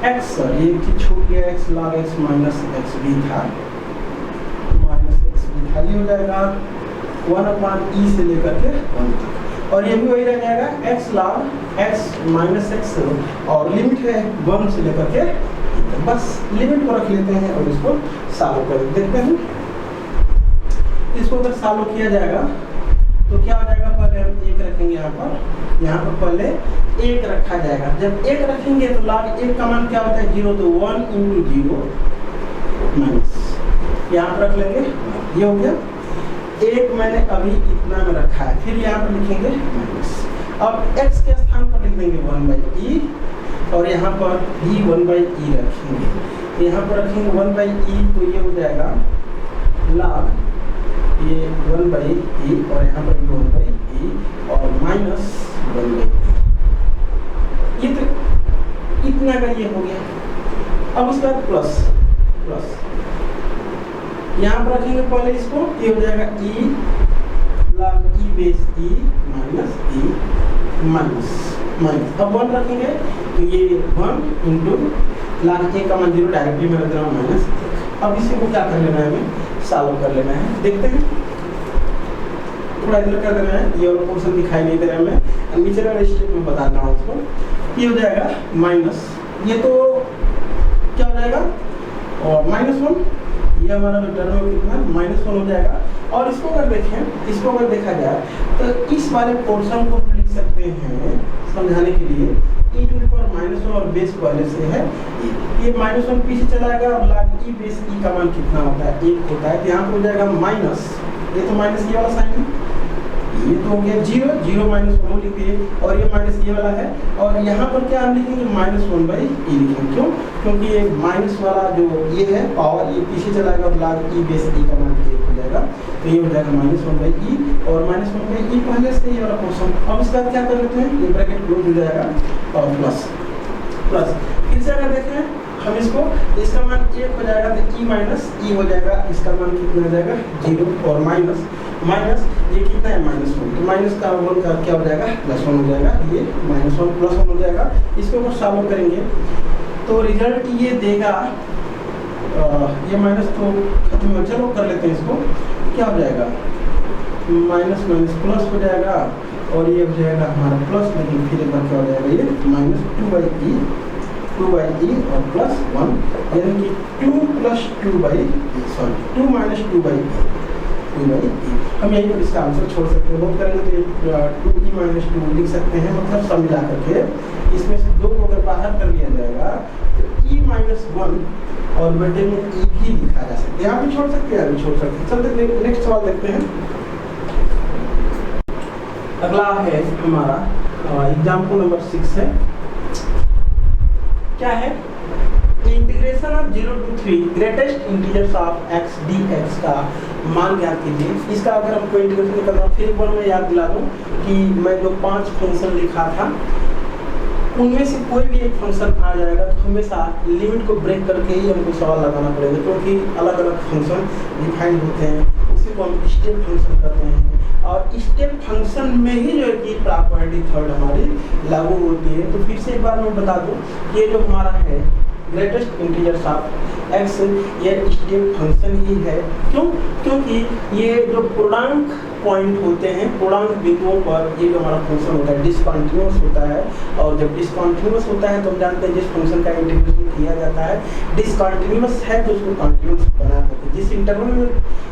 x, सॉरी एक चीज छूट गया, x log x minus x भी था, ये हो जाएगा 1/e से लेकर के 1 तक, और ये भी वही रह जाएगा x log x minus x, और लिमिट है 1 से लेकर के, बस लिमिट को रख लेते हैं और इसको सॉल्व कर देखते हैं। इसको अगर सॉल्व किया जाएगा तो क्या हो जाएगा, पहले हम 1 रखेंगे यहाँ पर पहले 1 रखा जाएगा। जब 1 रखेंगे तो log 1 का मान क्या होता है 0, तो 1 × 0 माइनस यहाँ पर रख लेंगे, ये हो गया। 1 मैंने अभी इतना में रखा है, फिर यहाँ पर लिखेंगे माइनस, अब x के स्थान पर लिख देंगे 1/e, और यहाँ पर भी 1/e रखेंगे, तो यहाँ पर रखेंगे 1/e, तो ये हो जाएगा log ये 1/e, और यहाँ पर 1/e और माइनस 1/e, ये तो इतना का ये हो गया। अब उसके बाद प्लस यहाँ पर रखेंगे पहले इसको, ये हो जाएगा e log e base e minus e minus, अब 1 रखेंगे तो ये 1 इंटू log a का मान 0, डायरेक्टली मैं रख दे रहा हूँ माइनस। अब इसी को क्या कर लेना है, हमें सॉल्व कर लेना है, देखते हैं। थोड़ा इधर कर देना है, ये वाला पोर्शन दिखाई नहीं दे रहा है, मैं नीचे वाले स्टेप में बता रहा हूँ इसको। ये हो जाएगा माइनस, ये तो क्या हो जाएगा, और -1, ये हमारा टर्म में कितना -1 हो जाएगा। और इसको अगर देखें, इसको अगर देखा जाए तो इस वाले पोर्शन को लिख सकते हैं समझाने के लिए e⁻1 और बेस पहले से है, ये -1 पीछे चलाएगा, और log e बेस e का मान कितना होता है 1 होता है, तो यहाँ पर हो जाएगा माइनस, ये तो माइनस ये वाला साइन है, ये तो हो गया 0 -1 लिख दिए, और ये माइनस ये वाला है, और यहाँ पर क्या हम लिखेंगे -1/e लिखेंगे, क्यों, क्योंकि ये माइनस वाला जो ये है पावर ये पीछे चलाएगा, और log e बेस e का मान 1 हो जाएगा, तो ये हो जाएगा -1/e, और -1/e पहले से ये वाला पोर्शन। अब इसके बाद क्या कर लेते हैं, ये ब्रैकेट क्लोज हो जाएगा, और प्लस फिर से अगर देखें हम इसको, इसका मान 1 हो जाएगा तो e माइनस e हो जाएगा, इसका मान कितना हो जाएगा 0, और माइनस ये कितना है -1, तो माइनस का 1 का क्या हो जाएगा +1 हो जाएगा, ये -1 +1 हो जाएगा। इसको अगर सॉल्व करेंगे तो रिजल्ट ये देगा, ये माइनस तो खत्म हो, चलो कर लेते हैं इसको, क्या हो जाएगा माइनस प्लस हो जाएगा, और ये हो जाएगा हमारा प्लस, लेकिन फिर एक बार क्या हो जाएगा ये -2/e और +1, यानी कि 2 + 2/e, सॉरी 2 - 2/e, हम यहीं पर इसका आंसर छोड़ सकते हैं। नोट करेंगे तो 2e - 2 लिख सकते हैं, मतलब सब मिला करके इसमें से 2 को अगर बाहर कर लिया जाएगा तो e-1 और बेटे में e भी लिखा जा सकता है, यहाँ भी छोड़ सकते हैं, अभी छोड़ सकते हैं। चलते नेक्स्ट सवाल देखते हैं। अगला है हमारा एग्जाम्पल नंबर 6 है, क्या है, integration of 0 to 3 greatest integers of x dx का मान ज्ञात कीजिए। इसका अगर हमको इंटीग्रेशन निकालना है, फिर एक बार मैं याद दिला दूं कि मैं जो 5 फंक्शन लिखा था उनमें से कोई भी एक फंक्शन आ जाएगा तो हमेशा लिमिट को ब्रेक करके ही हमको सवाल लगाना पड़ेगा, क्योंकि अलग अलग फंक्शन डिफाइन होते हैं, इसी को हम स्टेप फंक्शन कहते हैं। और स्टेप फंक्शन में ही जो है कि प्रॉपर्टी थर्ड हमारी लागू होती है। तो फिर से एक बार मैं बता दूं, ये जो हमारा है ग्रेटेस्ट इंटीजर्स ऑफ एक्स, ये स्टेप फंक्शन ही है। क्यों? क्योंकि ये जो पूर्णांक पॉइंट होते हैं, पूर्णांक बिंदुओं पर ये जो हमारा फंक्शन होता है डिसकंटिन्यूअस होता है। और जब डिसकंटिन्यूअस होता है तो हम जानते हैं जिस फंक्शन का इंटीग्रेशन किया जाता है डिसकंटिन्यूअस है तो उसको कंटिन्यूअस बना देते हैं। जिस इंटरवल में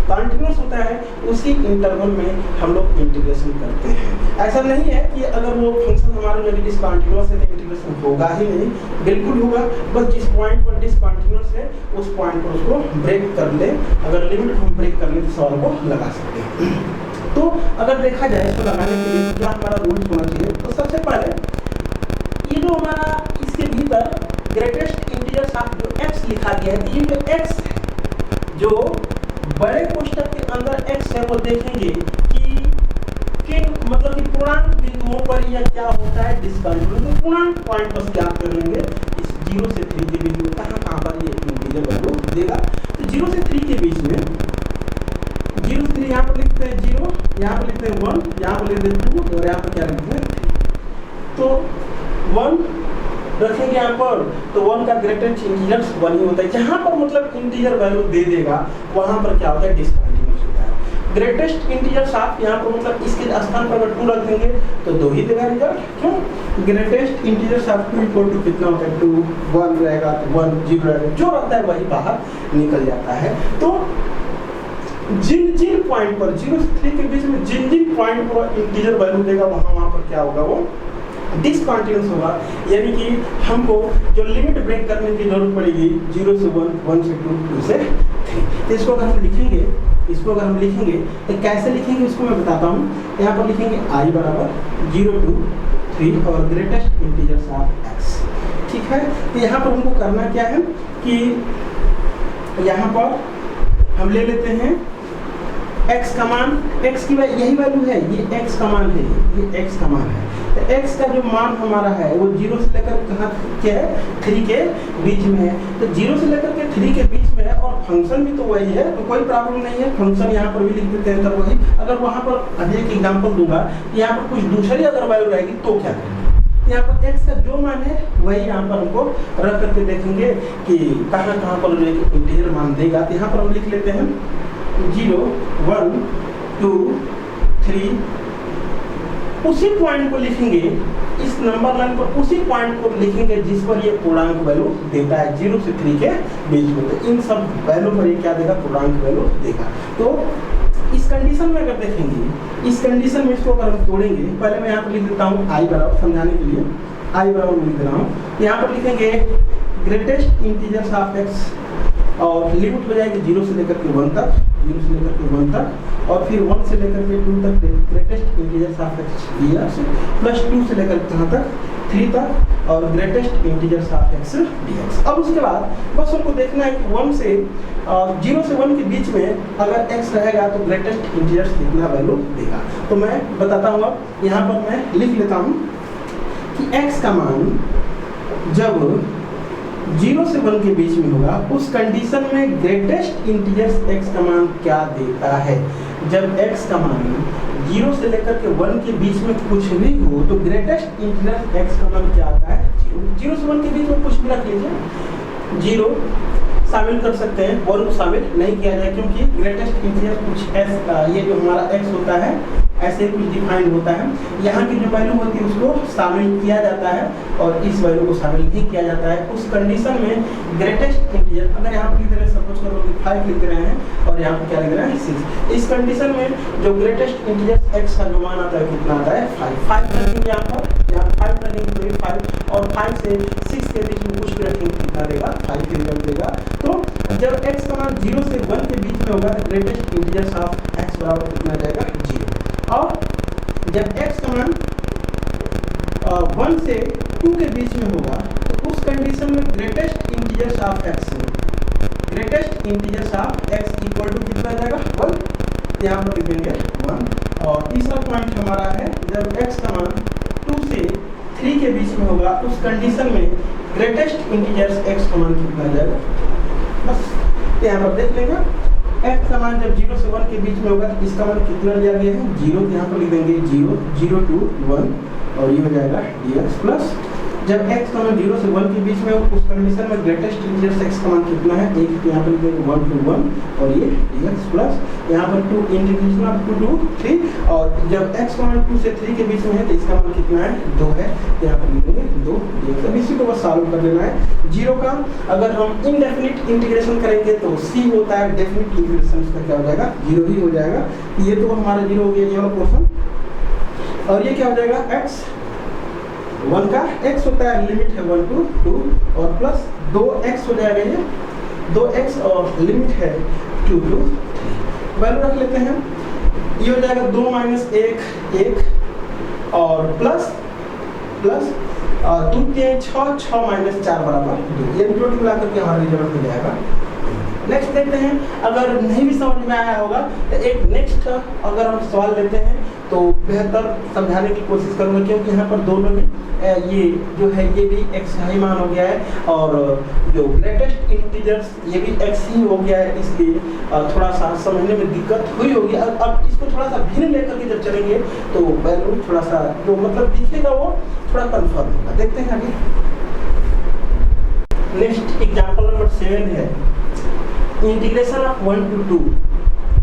कंटिन्यूअस होता है उसी इंटरवल में हम लोग इंटीग्रेशन करते हैं। ऐसा नहीं है कि अगर वो फंक्शन हमारे में डिसकंटिन्यूअस है तो इंटीग्रेशन होगा ही नहीं, बिल्कुल होगा। बस जिस पॉइंट पर डिसकंटिन्यूअस है उस पॉइंट पर उसको ब्रेक कर ले, अगर लिमिट हम ब्रेक कर ले तो सवाल को लगा सकते हैं। तो अगर देखा जाए इसको लगाने के लिए क्या हमारा रूल्स होना चाहिए, तो सबसे पहले ये जो हमारा इसके भीतर ग्रेटेस्ट इंटीजर्स ऑफ जो x लिखा गया है, ये जो x है जो बड़े कोष्ठक के अंदर x है वो देखेंगे कि किन मतलब कि पूर्णांक बिंदुओं पर यह क्या होता है डिसकंटिन्यूअस। तो पूर्णांक पॉइंट पर क्या कर लेंगे, इस 0 से 3 के बीच में कहाँ पर ये इंटीजर वैल्यू देगा। तो 0 से 3 के बीच में 0 से 3 यहाँ पर लिखते हैं 0, यहाँ पर लिखते हैं 1, यहाँ पर लिखते हैं 2 और यहाँ पर क्या लिखते हैं 3। तो 1 रखेंगे यहाँ पर, तो 1 का ग्रेटेस्ट इंटीजर 1 ही होता है। जहाँ पर मतलब इंटीजर वैल्यू दे देगा वहाँ पर क्या होता है डिसकंटिन्यूअस होता है। ग्रेटेस्ट इंटीजर आप यहाँ पर मतलब इसके स्थान पर अगर 2 रख देंगे तो 2 ही देगा रिजल्ट। क्यों? ग्रेटेस्ट इंटीजर आप 2 इक्वल टू कितना होता है 2, 1 रहेगा तो 1, 0 रहेगा, जो रहता है वही बाहर निकल जाता है। तो जिन जिन पॉइंट पर 0 से 3 के बीच में जिन जिन पॉइंट पर इंटीजर वैल्यू देगा वहाँ पर क्या होगा वो डिसकंटिन्यूअस होगा। यानी कि हमको जो लिमिट ब्रेक करने की जरूरत पड़ेगी 0 से 1, 1 से 2, 2 से 3। तो इसको अगर हम लिखेंगे तो कैसे लिखेंगे इसको मैं बताता हूँ। यहाँ पर लिखेंगे i बराबर 0 to 3 और ग्रेटेस्ट इंटीजर्स ऑफ x। ठीक है, तो यहाँ पर हमको करना क्या है कि यहाँ पर हम ले लेते हैं x का मान, x की यही वैल्यू है, ये x का मान है, ये x का मान है। तो x का जो मान हमारा है वो 0 से लेकर कहाँ के है 3 के बीच में है। तो 0 से लेकर के 3 के बीच में है और फंक्शन भी तो वही है, तो कोई प्रॉब्लम नहीं है। फंक्शन यहाँ पर भी लिख देते हैं तब वही। अगर वहाँ पर अभी एक एग्जाम्पल दूंगा, यहाँ पर कुछ दूसरी अगर वैल्यू रहेगी तो क्या करेंगे। यहाँ पर x का जो मान है वही यहाँ पर हमको रख करके देखेंगे कि कहाँ पर इंटीजर मान देगा। तो यहाँ पर हम लिख लेते हैं 0, 1, 2, 3। उसी पॉइंट को लिखेंगे, इस नंबर लाइन पर उसी पॉइंट को लिखेंगे जिस पर ये पूर्णांक वैल्यू देता है 0 से 3 के बीच में। तो इन सब वैल्यू पर ये क्या देगा पूर्णांक वैल्यू देगा। तो इस कंडीशन में अगर देखेंगे, इस कंडीशन में इसको अगर हम तोड़ेंगे, पहले मैं यहाँ पर लिख देता हूँ i बराबर, समझाने के लिए i बराबर लिख दे रहा हूँ। यहाँ पर लिखेंगे ग्रेटेस्ट इंटीजर्स ऑफ x और लिमिट हो जाएगी 0 से लेकर के 1 तक, 0 से लेकर के 1 तक और फिर 1 से लेकर के 2 तक greatest integers of x dx plus 2 से लेकर कहाँ तक 3 तक और greatest integers of x dx। अब उसके बाद बस हमको देखना है कि 1 से 0 से 1 के बीच में अगर x रहेगा तो ग्रेटेस्ट इंटीजर्स कितना वैल्यू देगा। तो मैं बताता हूँ, अब यहाँ पर मैं लिख लेता हूँ कि x का मान जब 0 से 1 के बीच में होगा उस कंडीशन में ग्रेटेस्ट इंटीजर्स x का मान क्या देता है। जब x का मान 0 से लेकर के 1 के बीच में कुछ भी हो तो ग्रेटेस्ट इंटीजर्स x का मान क्या आता है 0 से 1 के बीच में कुछ भी रख लीजिए, 0 शामिल कर सकते हैं, 1 को शामिल नहीं किया जाए क्योंकि ग्रेटेस्ट इंटीजर कुछ ये जो हमारा x होता है ऐसे कुछ डिफाइंड होता है। यहाँ की जो वैल्यू होती है उसको शामिल किया जाता है और इस वैल्यू को शामिल नहीं किया जाता है। उस कंडीशन में ग्रेटेस्ट इंटीजर अगर यहाँ पर लिख रहे हैं, सपोज करो कि 5 लिख रहे हैं और यहाँ पर क्या लिख रहे हैं 6। इस कंडीशन में जो ग्रेटेस्ट इंटीजर x का जो मान आता है कितना आता है 5 रखेंगे यहाँ पर, यहाँ 5 रखेंगे तो ये 5 और 5 से 6 के बीच में कुछ भी रखेंगे कितना देगा 5 के रिजल्ट देगा। तो जब x का मान 0 से 1 के बीच में होगा तो ग्रेटेस्ट इंटीजर ऑफ x बराबर कितना जाएगा 0। और जब x का मान 1 से 2 के बीच में होगा तो उस कंडीशन में greatest integers of x equal to कितना जाएगा 1, यहाँ पर लिखेंगे 1। और तीसरा पॉइंट हमारा है जब x का मान 2 से 3 के बीच में होगा उस कंडीशन में ग्रेटेस्ट इंटीजर्स x का मान कितना जाएगा, बस यहाँ पर देख लेंगे x का मान जब 0 से 1 के बीच में होगा तो इसका मान कितना लिया गया है 0, तो यहाँ पर लिख देंगे 0, 0 to 1 और ये हो जाएगा dx प्लस जब x का मान 0 से 1 के बीच में हो उस कंडीशन में ग्रेटेस्ट इंटीजर x का मान कितना है 1, तो यहाँ पर लिख देंगे 1 to 1 और ये dx प्लस यहाँ पर 2 इंटीग्रेशन ऑफ 2 to 3 और जब x का मान 2 से 3 के बीच में है तो इसका मान कितना है 2 है, तो यहाँ पर लिख देंगे 2 dx। अब इसी को बस सॉल्व कर लेना है। 0 का अगर हम इनडेफिनिट इंटीग्रेशन करेंगे तो c होता है, डेफिनिट इंटीग्रेशन उसका क्या हो जाएगा 0 ही हो जाएगा। ये तो हमारा 0 हो गया ये वाला पोर्शन और ये क्या हो जाएगा x 1 का x होता है लिमिट है 1 to 2 और प्लस 2x हो जाएगा ये 2x और लिमिट है 2 to 3 वैल्यू रख लेते हैं। ये हो जाएगा 2 माइनस 1 1 और प्लस 2 के 6 माइनस 4 बराबर 2, ये टोटल मिलाकर के हमारा रिजल्ट हो जाएगा। नेक्स्ट देखते हैं, अगर नहीं भी समझ में आया होगा तो एक नेक्स्ट अगर हम सवाल लेते हैं तो बेहतर समझाने की कोशिश करूंगा, क्योंकि यहाँ पर दोनों में ये जो है ये भी x ही मान हो गया है और जो ग्रेटेस्ट इंटीजर्स ये भी x ही हो गया है, इसलिए थोड़ा सा समझने में दिक्कत हुई होगी। अब इसको थोड़ा सा भिन्न लेकर के जब चलेंगे तो वैल्यू थोड़ा सा जो मतलब दिखेगा वो थोड़ा कन्फर्म होगा। देखते हैं आगे। नेक्स्ट एग्जाम्पल नंबर 7 है इंटीग्रेशन ऑफ 1 to 2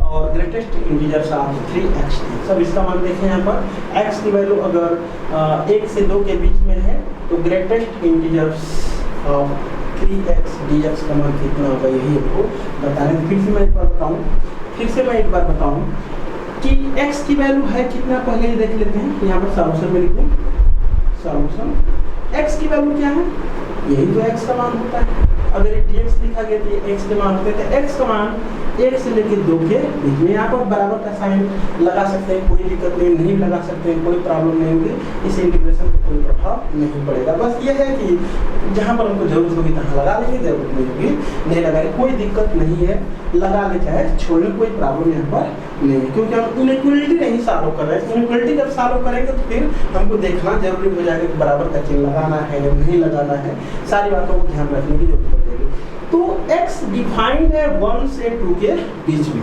और ग्रेटेस्ट इंटीजर्स ऑफ 3x। सब इसका मान देखें यहाँ पर x की वैल्यू अगर 1 से 2 के बीच में है तो greatest integers of 3x dx का मान कितना होगा यही आपको बताएं। फिर से मैं एक बार बताऊं कि x की वैल्यू है कितना, पहले ही देख लेते हैं। यहाँ पर सॉल्यूशन में लिखूं सॉल्यूशन x की वैल्यू क्या है, यही तो x का मान होता है। अगर ये dx लिखा गया तो ये x के मान होते हैं, तो x का मान 1 से लेकर 2 के बीच में। यहाँ पर बराबर का साइन लगा सकते हैं, कोई दिक्कत नहीं लगा सकते हैं, कोई प्रॉब्लम नहीं होगी, इस इंटीग्रेशन को कोई प्रभाव नहीं पड़ेगा। बस ये है कि जहाँ पर हमको जरूरत होगी तहाँ लगा लेंगे, जरूरत नहीं होगी नहीं लगाएंगे, कोई दिक्कत नहीं है, लगा ले चाहे छोड़ने कोई प्रॉब्लम यहाँ पर नहीं है, क्योंकि हम इनइक्वलिटी नहीं सॉल्व कर रहे हैं। इनइक्वलिटी जब सॉल्व करेंगे तो फिर हमको देखना जरूरी हो जाएगा कि बराबर का चिन्ह लगाना है या नहीं लगाना है, सारी बातों को ध्यान रखने की जरूरत पड़ेगी। तो x डिफाइंड है 1 से 2 के बीच में,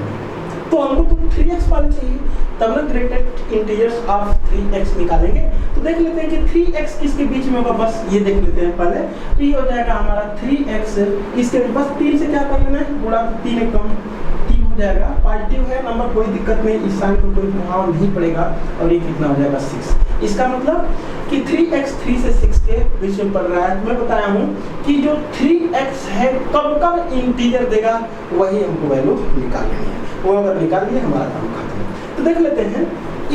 तो हमको तो 3x वाले चाहिए, तब ना ग्रेटेस्ट इंटीजर्स ऑफ 3x निकालेंगे। तो देख लेते हैं कि 3x किसके बीच में होगा, बस ये देख लेते हैं पहले। तो ये हो जाएगा हमारा 3x, इसके बस 3 से क्या कर लेना है गुणा, 3 एकम 3 हो जाएगा, पॉजिटिव है नंबर, कोई दिक्कत नहीं, इस साइन को कोई प्रभाव नहीं पड़ेगा और ये कितना हो जाएगा 6। इसका मतलब कि 3x 3 से 6 के बीच में पड़ रहा है। मैं बताया हूँ कि जो 3x है कब इंटीजर देगा वही हमको वैल्यू निकालनी है, वो अगर निकाल लिया हमारा काम खत्म। तो देख लेते हैं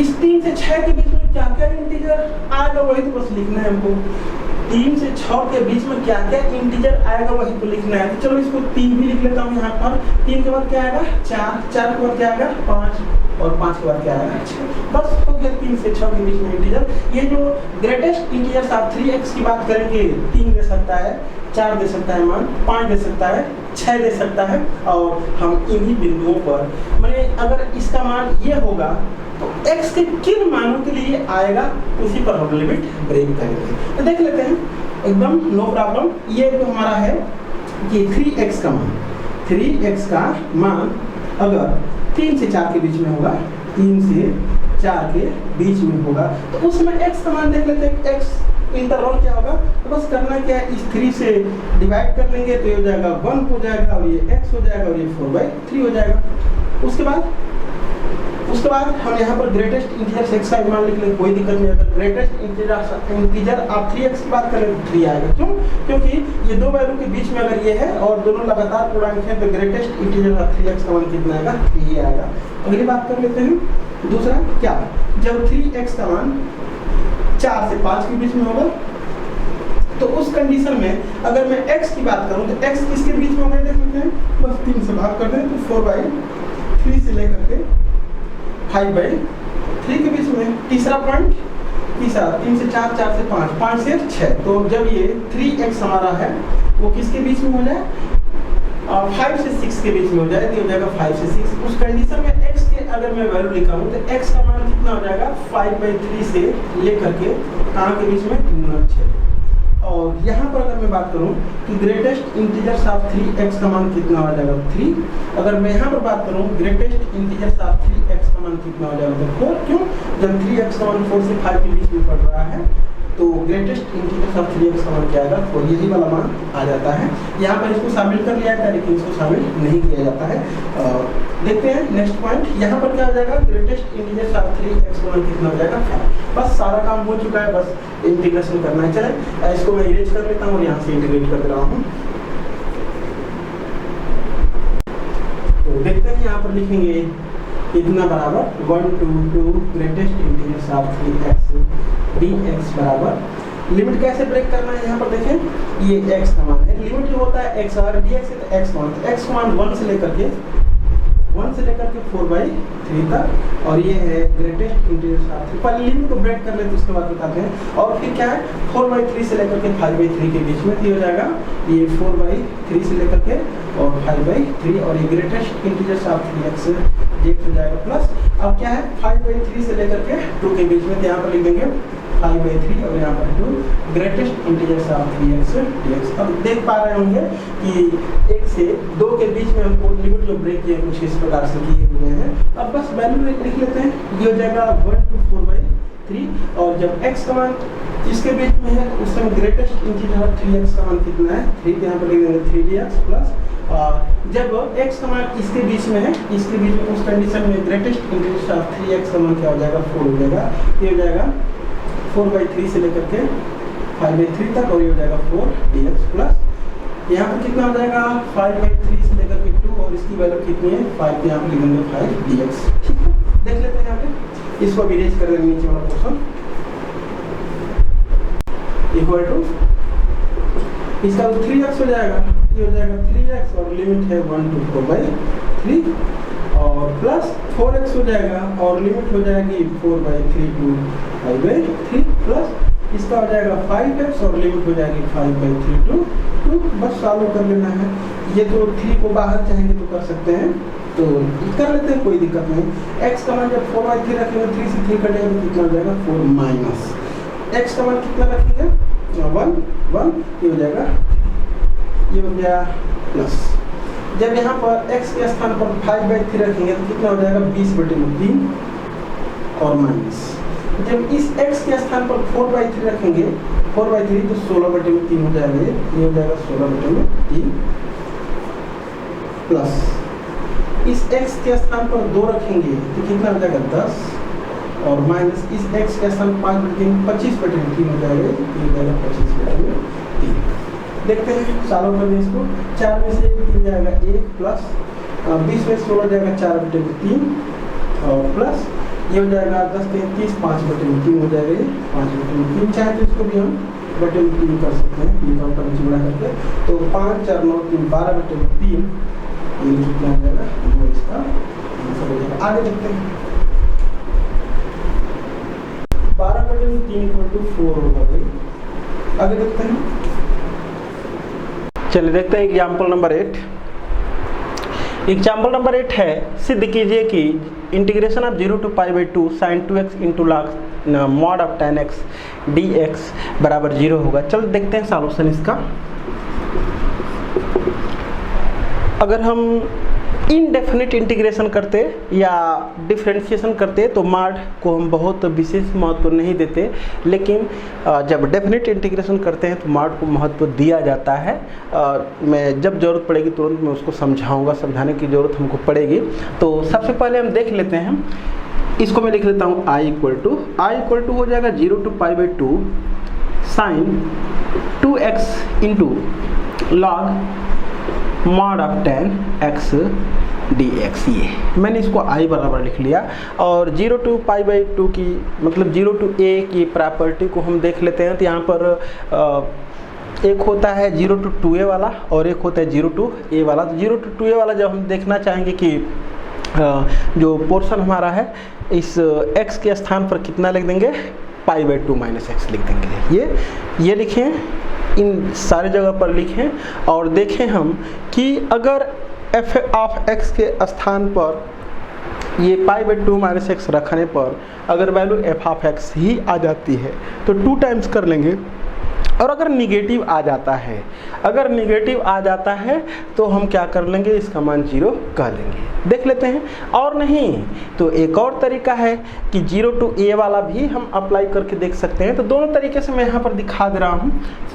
इस 3 से 6 के बीच में क्या क्या इंटीजर आएगा वही तो बस लिखना है हमको। 3 से 6 के बीच में क्या क्या इंटीजर आएगा वही तो लिखना है। तो चलो इसको 3 भी लिख लेता हूँ यहाँ पर। 3 के बाद क्या आएगा 4, 4 के बाद क्या आएगा 5 और 5 के बाद क्या आएगा 6। बस हो गया 3 से 6 के बीच में इंटीजर। ये जो ग्रेटेस्ट इंटीजर्स आप 3x की बात करेंगे 3 दे सकता है, 4 दे सकता है मान, 5 दे सकता है, 6 दे सकता है और हम इन्हीं बिंदुओं पर मैंने अगर इसका मान ये होगा तो x के किन मानों के लिए आएगा उसी पर हम लिमिट ब्रेक करेंगे। तो देख लेते हैं एकदम नो प्रॉब्लम। ये जो हमारा है कि 3x का मान अगर 3 से 4 के बीच में होगा, 3 से 4 के बीच में होगा तो उसमें x का मान देख लेते हैं। x इंटरवल क्या होगा, तो बस करना क्या है इस 3 से डिवाइड कर लेंगे तो ये हो जाएगा 1 हो जाएगा और ये x हो जाएगा और ये 4/3 हो जाएगा। उसके बाद हम यहाँ पर ग्रेटेस्ट इंटीजर x का मान लिख लेंगे, कोई दिक्कत नहीं। अगर ग्रेटेस्ट इंटीजर आप 3x की बात करें तो 3 आएगा। क्यों? क्योंकि ये दो वैल्यू के बीच में अगर ये है और दोनों लगातार पूर्णांक हैं तो ग्रेटेस्ट इंटीजर ऑफ 3x का मान कितना आएगा 3 आएगा। अगली बात कर लेते हैं दूसरा क्या, जब 3x का मान 4 से 5 के बीच में होगा तो उस कंडीशन में अगर मैं x की बात करूं तो x किसके बीच में होगा देख लेते हैं। बस 3 से भाग कर दें तो 4/3 से लेकर के 5/3 के बीच में। तीसरा पॉइंट 3 से 4, 4 से 5, 5 से 6। तो जब ये 3x हमारा है वो किसके बीच में हो जाए 5 से 6 के बीच में हो जाए तो हो जाएगा 5 से 6। उस कंडीशन में x के अगर मैं वैल्यू लिखा हूँ तो x का मान कितना हो जाएगा 5/3 से लेकर के कहाँ के बीच में 6। और यहाँ पर अगर मैं बात करूँ कि ग्रेटेस्ट इंटीजर्स ऑफ 3x का मान कितना हो जाएगा 3। अगर मैं यहाँ पर बात करूँ ग्रेटेस्ट इंटीजर्स ऑफ 3x का मान कितना हो जाएगा तो 4। क्यों? जब 3x का मान 4 से 5 के बीच में पड़ रहा है तो ग्रेटेस्ट इंटीजर्स ऑफ 3x का मान क्या आएगा 4, यही वाला मान आ जाता है। यहाँ पर इसको शामिल कर लिया जाता है लेकिन इसको शामिल नहीं किया जाता है। देखते हैं नेक्स्ट पॉइंट, यहाँ पर क्या हो जाएगा ग्रेटेस्ट इंटीजर्स ऑफ 3x का मान कितना हो जाएगा 5। बस सारा काम हो चुका है, बस इंटीग्रेशन करना है। चले इसको मैं इरेज कर लेता हूँ और यहाँ से इंटीग्रेट कर दे रहा हूँ। तो देखते हैं यहाँ पर लिखेंगे इतना बराबर 1 to greatest integers of 3x dx बराबर लिमिट कैसे ब्रेक करना है। यहाँ पर देखें ये x का मान है, लिमिट जो होता है x और dx है तो x मान, तो x मान 1 से लेकर के 4/3 तक, और ये है ग्रेटेस्ट इंटीजर्स ऑफ 3। पहले लिमिट को ब्रेक कर ले तो उसके बाद बताते हैं। और फिर क्या है 4/3 से लेकर के 5/3 के बीच में ये हो जाएगा, ये 4/3 से लेकर के और 5/3, और ये greatest integers of 3x dx हो जाएगा प्लस। अब क्या है 5/3 से लेकर के 2 के बीच में, तो यहाँ पर लिख देंगे 5/3 और यहाँ पर 2 greatest integers of 3x dx। अब देख पा रहे होंगे कि 1 से 2 के बीच में हमको लिमिट जो ब्रेक किए कुछ इस प्रकार से किए हुए हैं। अब बस वैल्यू लिख लेते हैं, ये हो जाएगा 1 to 4/3, और जब x का मान इसके बीच में है उस समय ग्रेटेस्ट इंटीजर ऑफ 3x का मान कितना है 3, यहाँ पर लिख देंगे 3dx प्लस। जब x का मान इसके बीच में है, इसके बीच में उस कंडीशन में ग्रेटेस्ट इंटीजर ऑफ 3x का मान क्या हो जाएगा 4 हो जाएगा। ये हो जाएगा 4/3 से लेकर के 5/3 तक, और ये हो जाएगा 4dx प्लस यहाँ पर कितना हो जाएगा 5/3 से लेकर के 2, और इसकी वैल्यू कितनी है 5, यहाँ पर लिख देंगे 5dx। ठीक है, देख लेते हैं यहाँ पे, इसको भी इरेज कर देंगे नीचे वाला पोर्शन इक्वल टू इसका तो 3x हो जाएगा, ये हो जाएगा 3x और लिमिट है 1 to 4/3, और प्लस 4x हो जाएगा और लिमिट हो जाएगी 4/3 to 5/3, प्लस इसका हो जाएगा 5x और लिमिट हो जाएगी 5/3 to 2। बस सॉल्व कर लेना है। ये तो 3 को बाहर चाहेंगे तो कर सकते हैं, तो कर लेते हैं, कोई दिक्कत नहीं। x का मान जब 4/3 रखेंगे 3 से 3 कटेगा तो कितना हो जाएगा 4 माइनस x का मान कितना रखेंगे 1, ये हो जाएगा, ये हो गया प्लस। जब यहाँ पर x के स्थान पर 5/3 रखेंगे तो कितना हो जाएगा 20/3 और माइनस। जब इस x के स्थान पर 4/3 रखेंगे 4/3 तो 16/3 हो जाएगा, ये हो जाएगा 16/3 प्लस इस x के स्थान पर 2 रखेंगे तो कितना हो जाएगा 10, और माइनस इस x के स्थान 5/3 25/3 हो जाएगा, ये हो जाएगा 25/3। देखते हैं सॉल्व करते हैं इसको। 4 में से 1 जाएगा 1 प्लस 20 में 16 जाएगा 4/3 और प्लस ये हो जाएगा 10 के 30 5/3 हो जाएगा, ये 5/3। चाहे तो इसको भी हम 3 कर सकते हैं, 3 का ऊपर नीचे बढ़ा करके, तो 5 4 9 3 12/3, ये कितना हो जाएगा वो इसका आंसर हो जाएगा। आगे देखते हैं 12/3 = 4 होगा भाई। आगे देखते हैं, चलिए देखते हैं एग्जाम्पल नंबर 8। एग्जाम्पल नंबर 8 है, सिद्ध कीजिए कि integration of 0 to π/2 sin 2x into log mod of tan x dx बराबर 0 होगा। चलो देखते हैं सॉल्यूशन इसका। अगर हम इनडेफिनिट इंटीग्रेशन करते या डिफरेंशिएशन करते तो मॉड को हम बहुत विशेष महत्व नहीं देते, लेकिन जब डेफिनिट इंटीग्रेशन करते हैं तो मॉड को महत्व दिया जाता है। मैं जब ज़रूरत पड़ेगी तुरंत मैं उसको समझाऊंगा, समझाने की ज़रूरत हमको पड़ेगी। तो सबसे पहले हम देख लेते हैं, इसको मैं लिख लेता हूँ i इक्वल टू हो जाएगा 0 to π/2 sin 2x into log mod of tan x dx। ये मैंने इसको i बराबर लिख लिया, और 0 to π/2 की मतलब 0 to a की प्रॉपर्टी को हम देख लेते हैं। तो यहाँ पर एक होता है 0 to 2a वाला और एक होता है 0 to a वाला। तो 0 to 2a वाला जब हम देखना चाहेंगे कि जो पोर्शन हमारा है इस x के स्थान पर कितना लिख देंगे π/2 - x लिख देंगे। ये लिखें, इन सारे जगह पर लिखें और देखें हम कि अगर f ऑफ x के स्थान पर ये π/2 - x रखने पर अगर वैल्यू f ऑफ x ही आ जाती है तो 2 टाइम्स कर लेंगे और अगर निगेटिव आ जाता है, अगर निगेटिव आ जाता है तो हम क्या कर लेंगे, इसका मान 0 कह देंगे। देख लेते हैं। और नहीं तो एक और तरीका है कि 0 to a वाला भी हम अप्लाई करके देख सकते हैं। तो दोनों तरीके से मैं यहाँ पर दिखा दे रहा हूँ।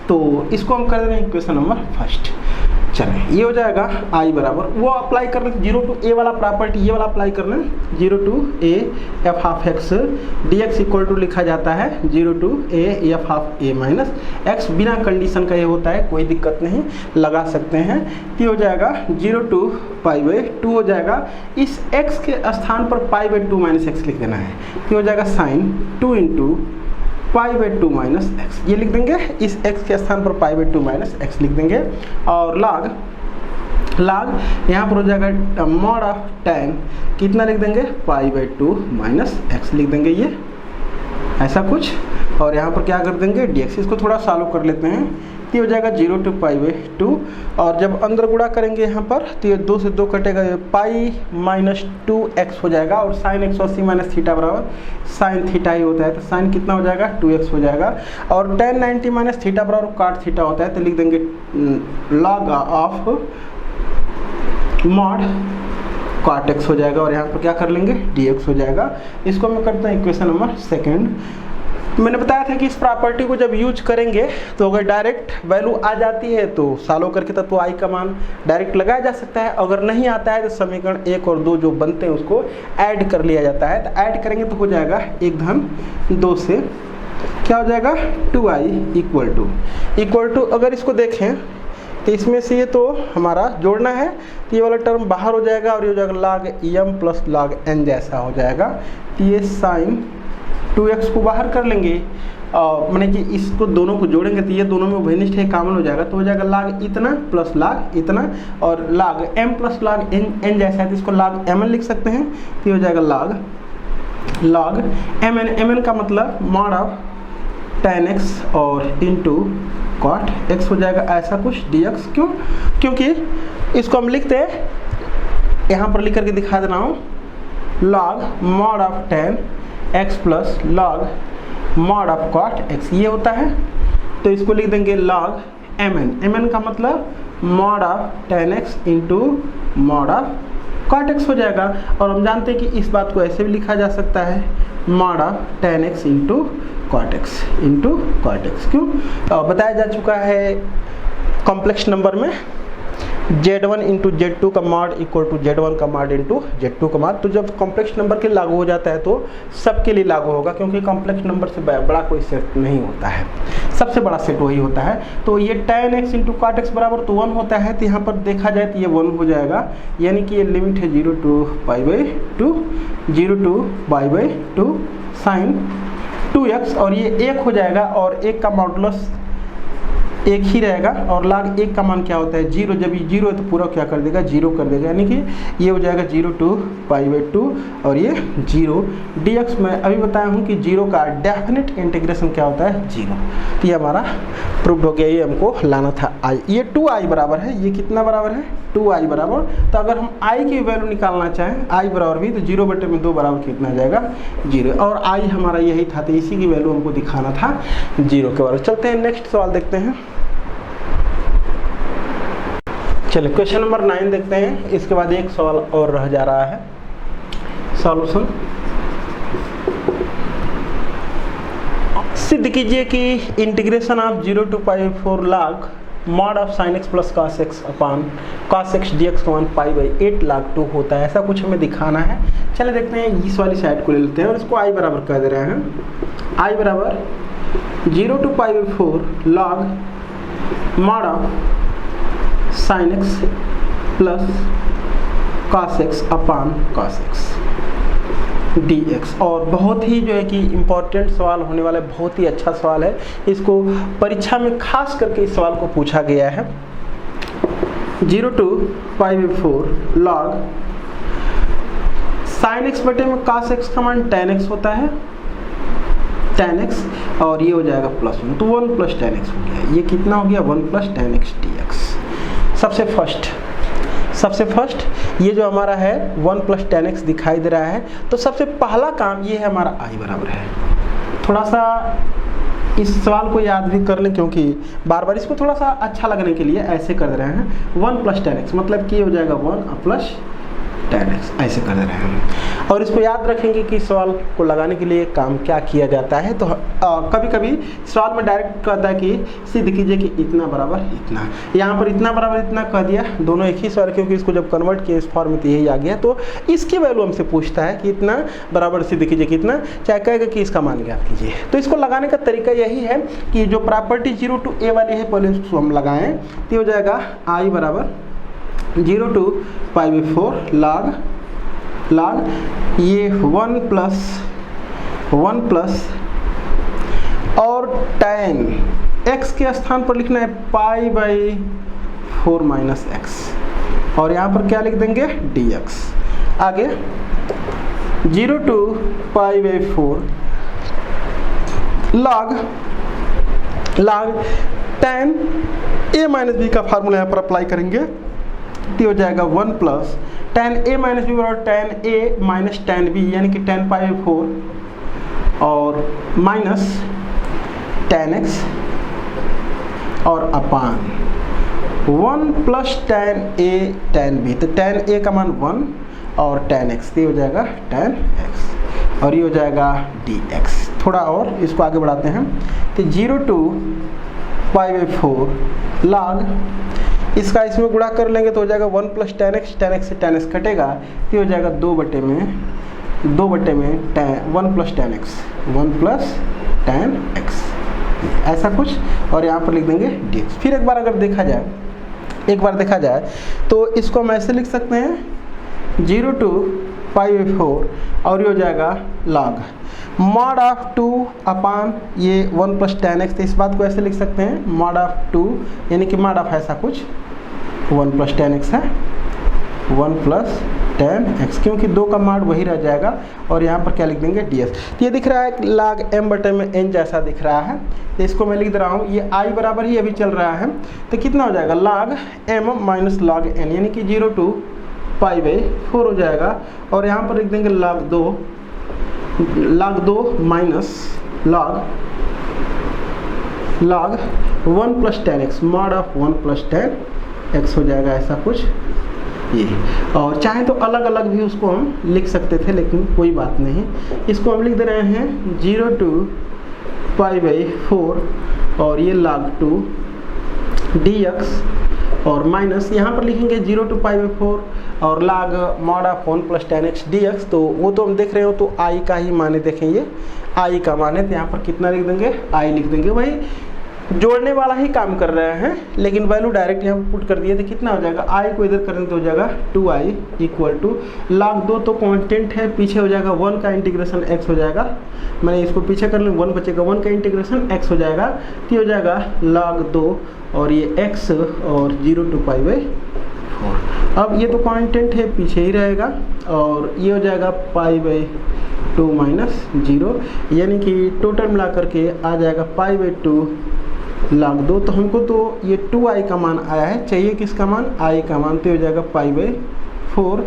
तो इसको हम कर दे रहे हैं इक्वेशन नंबर फर्स्ट। चलिए ये हो जाएगा I बराबर, वो अप्लाई कर लें 0 to a वाला प्रॉपर्टी, ये वाला अप्लाई कर लें। 0 to a f half x dx equal to लिखा जाता है 0 to a f half a minus x। बिना कंडीशन का ये होता है, कोई दिक्कत नहीं, लगा सकते हैं। ये हो जाएगा 0 to π/2 हो जाएगा। इस x के स्थान पर π/2 माइनस x लिख देना है। ये हो जाएगा साइन 2 इंटू π/2 माइनस एक्स, ये लिख देंगे। इस x के स्थान पर π/2 माइनस एक्स लिख देंगे। और log यहाँ पर हो जाएगा मॉड ऑफ tan, कितना लिख देंगे, π/2 माइनस एक्स लिख देंगे, ये ऐसा कुछ। और यहाँ पर क्या कर देंगे, dx। इसको थोड़ा सॉल्व कर लेते हैं। ये हो जाएगा 0 to π/2 और जब अंदर गुणा करेंगे यहाँ पर तो ये 2 से 2 कटेगा, π-2x हो जाएगा। और साइन 180 माइनस थीटा बराबर साइन थीटा ही होता है, तो साइन कितना हो जाएगा, 2x हो जाएगा। और tan 90 माइनस थीटा बराबर काट थीटा होता है, तो लिख देंगे log ऑफ मॉड काट x हो जाएगा। और यहाँ पर क्या कर लेंगे, dx हो जाएगा। इसको मैं करता हूँ इक्वेशन नंबर सेकेंड। मैंने बताया था कि इस प्रॉपर्टी को जब यूज करेंगे तो अगर डायरेक्ट वैल्यू आ जाती है तो सॉल्व करके तब तो I का मान डायरेक्ट लगाया जा सकता है। अगर नहीं आता है तो समीकरण 1 और 2 जो बनते हैं उसको ऐड कर लिया जाता है। तो ऐड करेंगे तो हो जाएगा 1-2 से क्या हो जाएगा 2I इक्वल टू अगर इसको देखें तो इसमें से ये तो हमारा जोड़ना है, तो ये वाला टर्म बाहर हो जाएगा और ये हो जाएगा log m plus log n जैसा हो जाएगा। तो ये साइन 2x को बाहर कर लेंगे, माने कि इसको दोनों को जोड़ेंगे तो ये दोनों में उभयनिष्ठ है, कॉमन हो जाएगा। तो हो जाएगा log इतना प्लस log इतना और log m plus log n जैसा है तो इसको log mn लिख सकते हैं। तो ये हो जाएगा log mn का मतलब मॉड ऑफ tan x और इंटू cot x हो जाएगा, ऐसा कुछ dx। क्यों, क्योंकि इसको हम लिखते हैं, यहाँ पर लिख करके दिखा दे रहा हूँ, log mod of tan x plus log mod of cot x ये होता है। तो इसको लिख देंगे log mn का मतलब mod of tan x into mod of cot x हो जाएगा। और हम जानते हैं कि इस बात को ऐसे भी लिखा जा सकता है, mod of tan x into cot x। क्यों, बताया जा चुका है कॉम्प्लेक्स नंबर में Z1 इंटू Z2 का मॉड इक्वल टू Z1 का मॉड इंटू Z2 का मॉड। तो जब कॉम्प्लेक्स नंबर के लागू हो जाता है तो सबके लिए लागू होगा, क्योंकि कॉम्प्लेक्स नंबर से बड़ा कोई सेट नहीं होता है, सबसे बड़ा सेट वही होता है। तो ये tan x into cot x बराबर तो 1 होता है। तो यहाँ पर देखा जाए तो ये 1 हो जाएगा, यानी कि ये लिमिट है 0 to π/2 साइन 2x और ये 1 हो जाएगा। और 1 का मॉडुलस 1 ही रहेगा और log 1 का मान क्या होता है 0। जब ये 0 है तो पूरा क्या कर देगा, 0 कर देगा, यानी कि ये हो जाएगा 0 to π/2 और ये 0 dx। मैं अभी बताया हूँ कि 0 का डेफिनेट इंटीग्रेशन क्या होता है 0। तो ये हमारा प्रूव्ड हो गया, ये हमको लाना था I। ये 2I बराबर है, ये कितना बराबर है 2I बराबर। तो अगर हम I की वैल्यू निकालना चाहें I बराबर भी, तो 0/2 बराबर कितना जाएगा 0। और I हमारा यही था, तो इसी की वैल्यू हमको दिखाना था 0 के बराबर। चलते हैं नेक्स्ट सवाल देखते हैं। चलिए क्वेश्चन नंबर 9 देखते हैं। इसके बाद एक सवाल और रह जा रहा है, सॉल्यूशन। सिद्ध कीजिए कि integration of 0 to π/4 log mod of sin x plus cos x upon cos x dx का मान π/8 log 2 होता है। ऐसा कुछ हमें दिखाना है। चलिए देखते हैं, इस वाली साइड को ले लेते हैं और इसको I बराबर कह दे रहे हैं। I बराबर 0 to π/4 log mod of sin x plus cos x upon cos x dx। और बहुत ही जो है कि इम्पोर्टेंट सवाल होने वाला है, बहुत ही अच्छा सवाल है। इसको परीक्षा में खास करके इस सवाल को पूछा गया है। 0 to π/4 log sin x बटे में cos x का मान tan x होता है, tan x और ये हो जाएगा +1, तो 1 + tan x हो गया। ये कितना हो गया 1 + tan x dx। सबसे फर्स्ट ये जो हमारा है 1 + tan x दिखाई दे रहा है, तो सबसे पहला काम ये है हमारा I बराबर है। थोड़ा सा इस सवाल को याद भी कर लें, क्योंकि बार बार इसको थोड़ा सा अच्छा लगने के लिए ऐसे कर दे रहे हैं 1 + tan x, मतलब कि हो जाएगा 1 + tan x, ऐसे कर दे रहे हैं। और इसको याद रखेंगे कि सवाल को लगाने के लिए काम क्या किया जाता है। तो कभी कभी सवाल में डायरेक्ट कहता है कि सिद्ध कीजिए कि इतना बराबर इतना, यहाँ पर इतना बराबर इतना कह दिया, दोनों एक ही सवाल, क्योंकि इसको जब कन्वर्ट किया इस फॉर्म में तो यही आ गया। तो इसकी वैल्यू हमसे पूछता है कि इतना बराबर सिद्ध कीजिए कितना, चाहे कहेगा कि इसका मान ज्ञात कीजिए। तो इसको लगाने का तरीका यही है कि जो प्रॉपर्टी 0 to a वाली है पहले उसको हम लगाएं, तो हो जाएगा I बराबर 0 to π/4 log ये 1 प्लस और tan x के स्थान पर लिखना है π/4 - x, और यहाँ पर क्या लिख देंगे dx। आगे 0 to π/4 log tan a - b का फार्मूला यहाँ पर अप्लाई करेंगे, तो हो जाएगा 1 प्लस tan a - b बराबर tan a - tan b, यानी कि tan π/4 और माइनस tan x और अपान 1 plus tan a tan b, तो tan a का मान 1 और tan x, ये हो जाएगा tan x और ये हो जाएगा dx। थोड़ा और इसको आगे बढ़ाते हैं, तो 0 to π/4 log इसका इसमें गुणा कर लेंगे तो हो जाएगा 1 प्लस tan x से tan x कटेगा, तो हो जाएगा 2 बटे में 1 प्लस tan x ऐसा कुछ, और यहाँ पर लिख देंगे dx। फिर एक बार देखा जाए तो इसको हम ऐसे लिख सकते हैं 0 to π/4 और ये हो जाएगा log mod ऑफ 2 अपान ये 1 प्लस tan x, तो इस बात को ऐसे लिख सकते हैं mod ऑफ 2, यानी कि mod ऑफ ऐसा कुछ 1 प्लस tan x है 1 प्लस tan x, क्योंकि 2 का mod वही रह जाएगा, और यहाँ पर क्या लिख देंगे ds। तो ये दिख रहा है log m बटे में n जैसा दिख रहा है, तो इसको मैं लिख दे रहा हूँ, ये I बराबर ही अभी चल रहा है, तो कितना हो जाएगा log m minus log n, यानी कि 0 to π/4 हो जाएगा, और यहाँ पर लिख देंगे log 2 minus log 1 plus tan x, mod of 1 plus tan x हो जाएगा ऐसा कुछ ये। और चाहे तो अलग अलग भी उसको हम लिख सकते थे, लेकिन कोई बात नहीं, इसको हम लिख दे रहे हैं 0 to π/4 और ये log 2 dx और माइनस यहाँ पर लिखेंगे 0 to π/4 और log mod of 1 plus tan x dx। तो वो तो हम देख रहे हो, तो I का ही माने देखेंगे, I का माने, तो यहाँ पर कितना लिख देंगे I लिख देंगे, वही जोड़ने वाला ही काम कर रहे हैं, लेकिन वैल्यू डायरेक्ट यहाँ पर पुट कर दिए, तो कितना हो जाएगा I को इधर करेंगे तो हो जाएगा 2I इक्वल टू log 2 तो कांस्टेंट है, पीछे हो जाएगा 1 का इंटीग्रेशन x हो जाएगा, मैंने इसको पीछे कर लूँ 1 बचेगा, 1 का इंटीग्रेशन x हो जाएगा, तो हो जाएगा log 2 और ये x और 0 to π/4। अब ये तो कांस्टेंट है पीछे ही रहेगा, और ये हो जाएगा π/2 माइनस 0, यानी कि टोटल मिला करके आ जाएगा π/2 log 2। तो हमको तो ये 2I का मान आया है, चाहिए किसका मान I का मान, तो हो जाएगा π/4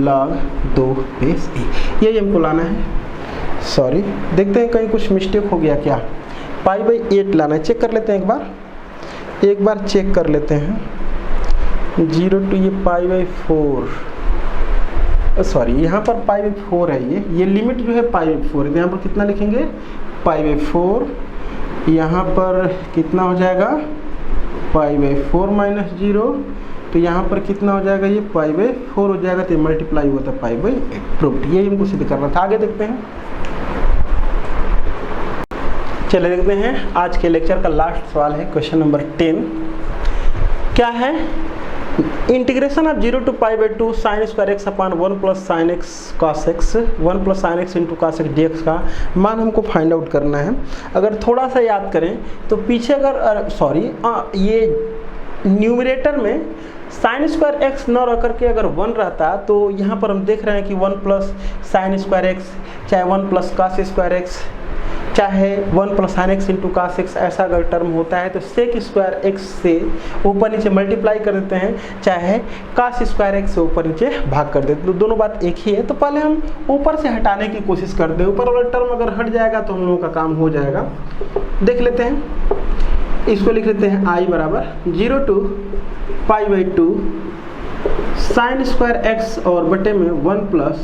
log 2 बेस a, यही हमको लाना है। सॉरी, देखते हैं कहीं कुछ मिस्टेक हो गया क्या, π/8 लाना है, चेक कर लेते हैं एक बार चेक कर लेते हैं। 0 to ये π/4, सॉरी यहाँ पर π/4 है, ये लिमिट जो है π/4 है, यहाँ पर कितना लिखेंगे π/4, यहाँ पर कितना हो जाएगा π/4 माइनस 0, तो यहाँ पर कितना हो जाएगा ये π/4 हो जाएगा, तो मल्टीप्लाई होता है π/8, प्रूव्ड। यही हमको सिद्ध करना था। आगे देखते हैं, चलिए देखते हैं आज के लेक्चर का लास्ट सवाल है, क्वेश्चन नंबर 10। क्या है, integration of 0 to π/2 sin square x upon 1 plus sine x cos x 1 plus sine x into cos x dx का मान हमको फाइंड आउट करना है। अगर थोड़ा सा याद करें तो पीछे ये न्यूमरेटर में साइन स्क्वायर एक्स न रह करके अगर 1 रहता, तो यहाँ पर हम देख रहे हैं कि 1 प्लस साइन स्क्वायर एक्स, चाहे 1 प्लस cos स्क्वायर एक्स, चाहे 1 plus sine x into cos x, ऐसा अगर टर्म होता है तो सेक स्क्वायर एक्स से ऊपर नीचे मल्टीप्लाई कर देते हैं, चाहे cos स्क्वायर एक्स से ऊपर नीचे भाग कर देते हैं, तो दोनों बात एक ही है। तो पहले हम ऊपर से हटाने की कोशिश करते हैं, ऊपर वाला टर्म अगर हट जाएगा तो हम लोगों का काम हो जाएगा। देख लेते हैं। इसको लिख लेते हैं I बराबर 0 to π/2 साइन स्क्वायर एक्स और बटे में 1 plus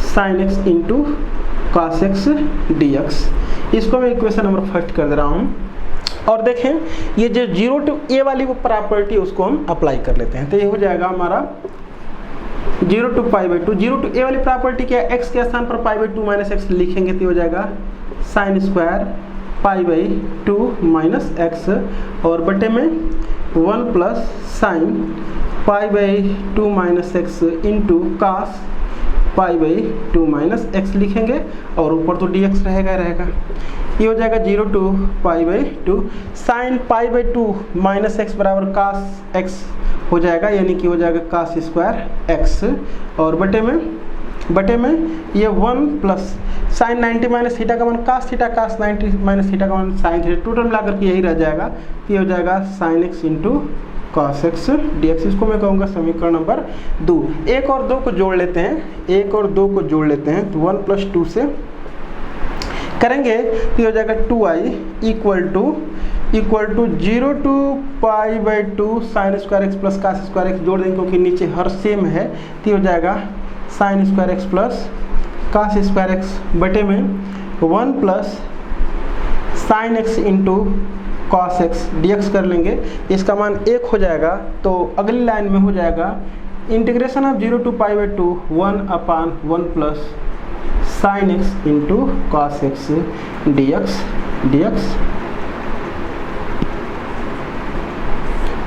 sine x into cos x d x. इसको मैं इक्वेशन नंबर फर्स्ट कर दे रहा हूँ। और देखें ये जो 0 to a वाली वो प्रॉपर्टी उसको हम अप्लाई कर लेते हैं। तो ये हो जाएगा हमारा 0 to π/2। 0 to a वाली प्रॉपर्टी क्या है, x के स्थान पर π/2 माइनस एक्स लिखेंगे तो हो जाएगा साइन स्क्वायर π/2 माइनस एक्स और बटे में 1 plus sine π/2 minus x into cos π/2 minus x लिखेंगे और ऊपर तो dx रहेगा। ये हो जाएगा 0 to π/2 साइन π/2 माइनस एक्स बराबर कास एक्स हो जाएगा, यानी कि हो जाएगा कास स्क्वायर एक्स और बटे में ये 1 प्लस साइन 90 माइनस थीटा का मान कास थीटा, कास 90 माइनस थीटा का मान साइन थीटा, टोटल मिलाकर के यही रह जाएगा। ये हो जाएगा sign x into cos x d x. इसको मैं कहूँगा समीकरण नंबर 2। 1 और 2 को जोड़ लेते हैं, 1 और 2 को जोड़ लेते हैं तो 1 प्लस 2 से करेंगे तो हो जाएगा 2i equal to 0 to π/2 sine square x plus cos square x जोड़ देंगे क्योंकि नीचे हर सेम है। तो हो जाएगा sine square x plus cos square x बटे में 1 plus sine x into cos x d x कर लेंगे। इसका मान 1 हो जाएगा। तो अगली लाइन में हो जाएगा integration of 0 to π/2 1/1 plus sine x into cos x d x.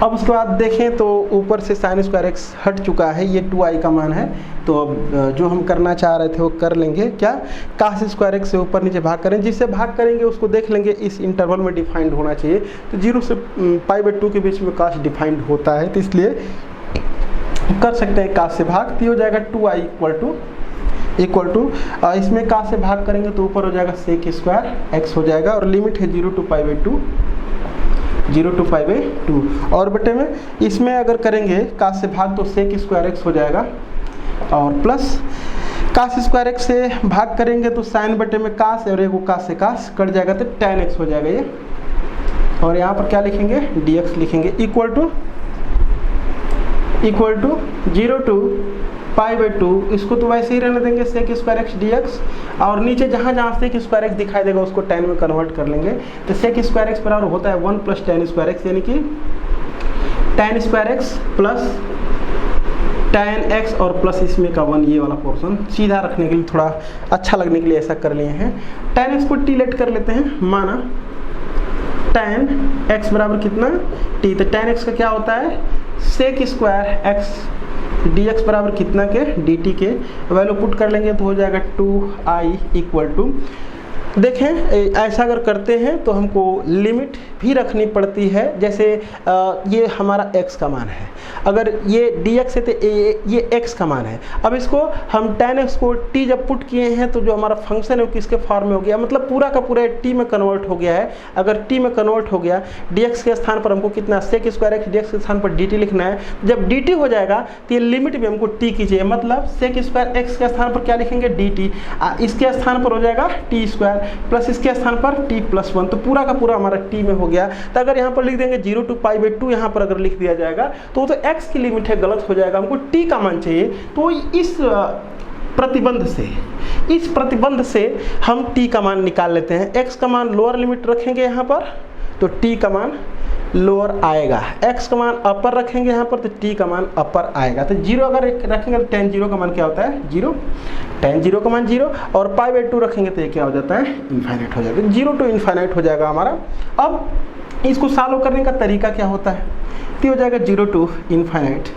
अब उसके बाद देखें तो ऊपर से साइन स्क्वायर एक्स हट चुका है, ये 2i का मान है। तो अब जो हम करना चाह रहे थे वो कर लेंगे, क्या कास स्क्वायर एक्स से ऊपर नीचे भाग करें, जिससे भाग करेंगे उसको देख लेंगे इस इंटरवल में डिफाइंड होना चाहिए। तो 0 से π/2 के बीच में कास डिफाइंड होता है, तो इसलिए कर सकते हैं कास से भाग। तो हो जाएगा 2i इक्वल टू इसमें कास से भाग करेंगे तो ऊपर हो जाएगा सेक स्क्वायर एक्स हो जाएगा और लिमिट है 0 to π/2 और बटे में इसमें अगर करेंगे कास से भाग तो सेक स्क्वायर एक्स हो जाएगा और प्लस कास स्क्वायर एक्स से भाग करेंगे तो साइन बटे में कास और एक कास से कास कट जाएगा तो tan एक्स हो जाएगा ये। और यहाँ पर क्या लिखेंगे dx लिखेंगे इक्वल टू 0 to π/2। इसको तो वैसे ही रहने देंगे सेक स्क्वायर एक्स dx और नीचे जहाँ सेक स्क्वायर एक्स दिखाई देगा उसको tan में कन्वर्ट कर लेंगे। तो सेक स्क्वायर एक्स बराबर होता है 1 प्लस tan स्क्वायर एक्स, यानी कि tan square x plus tan x और प्लस इसमें का 1, ये वाला पोर्शन सीधा रखने के लिए थोड़ा अच्छा लगने के लिए ऐसा कर लिए हैं। tan एक्स को t लेट कर लेते हैं, माना tan एक्स बराबर कितना t। तो tan एक्स का क्या होता है सेक स्क्वायर एक्स dx बराबर कितना के dt के वैल्यू पुट कर लेंगे तो हो जाएगा 2i इक्वल टू। देखें ऐसा अगर करते हैं तो हमको लिमिट भी रखनी पड़ती है। जैसे ये हमारा x का मान है, अगर ये dx है तो ये x का मान है। अब इसको हम tan x को t जब पुट किए हैं तो जो हमारा फंक्शन है वो किसके फॉर्म में हो गया, मतलब पूरा का पूरा t में कन्वर्ट हो गया है। अगर t में कन्वर्ट हो गया dx के स्थान पर हमको कितना सेक स्क्वायर एक्स dx के स्थान पर dt लिखना है। जब dt हो जाएगा तो ये लिमिट भी हमको t की चाहिए, मतलब सेक स्क्वायर एक्स के स्थान पर क्या लिखेंगे dt, इसके स्थान पर हो जाएगा t स्क्वायर प्लस इसके स्थान पर t प्लस 1। तो पूरा का पूरा हमारा t में हो गया। तो अगर यहाँ पर लिख देंगे 0 to π/2 यहाँ पर अगर लिख दिया जाएगा तो x की लिमिट है, गलत हो जाएगा। हमको t का मान चाहिए। तो इस प्रतिबंध से हम t का मान निकाल लेते हैं। x का मान लोअर लिमिट रखेंगे यहाँ पर तो t का मान लोअर आएगा, x का मान अपर रखेंगे यहाँ पर तो t का मान अपर आएगा। तो 0 अगर रखेंगे तो tan 0 का मान क्या होता है 0, tan 0 का मान 0 और π/2 रखेंगे तो ये क्या हो जाता है इनफाइनाइट हो जाएगा, 0 to इनफाइनाइट हो जाएगा हमारा। अब इसको सॉल्व करने का तरीका क्या होता है, तो हो जाएगा 0 to इनफाइनाइट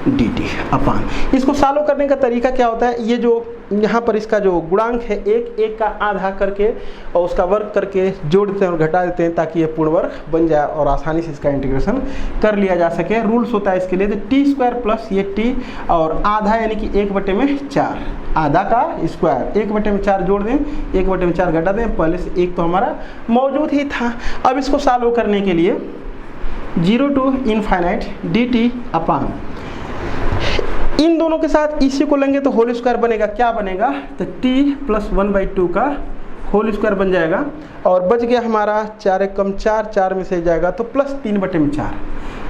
dt अपान। इसको सॉल्व करने का तरीका क्या होता है, ये जो यहाँ पर इसका जो गुणांक है एक का आधा करके और उसका वर्ग करके जोड़ देते हैं और घटा देते हैं ताकि ये पूर्ण वर्ग बन जाए और आसानी से इसका इंटीग्रेशन कर लिया जा सके। रूल्स होता है इसके लिए तो t स्क्वायर प्लस ये t और आधा यानी कि 1/4, आधा का स्क्वायर 1/4 जोड़ दें, 1/4 घटा दें, पहले से एक तो हमारा मौजूद ही था। अब इसको सॉल्व करने के लिए 0 to इनफाइनाइट dt अपान इन दोनों के साथ इसी को लेंगे तो होल स्क्वायर बनेगा, क्या बनेगा तो t प्लस 1/2 का होल स्क्वायर बन जाएगा और बच गया हमारा 4 एकम 4, 4 में से जाएगा तो प्लस 3/4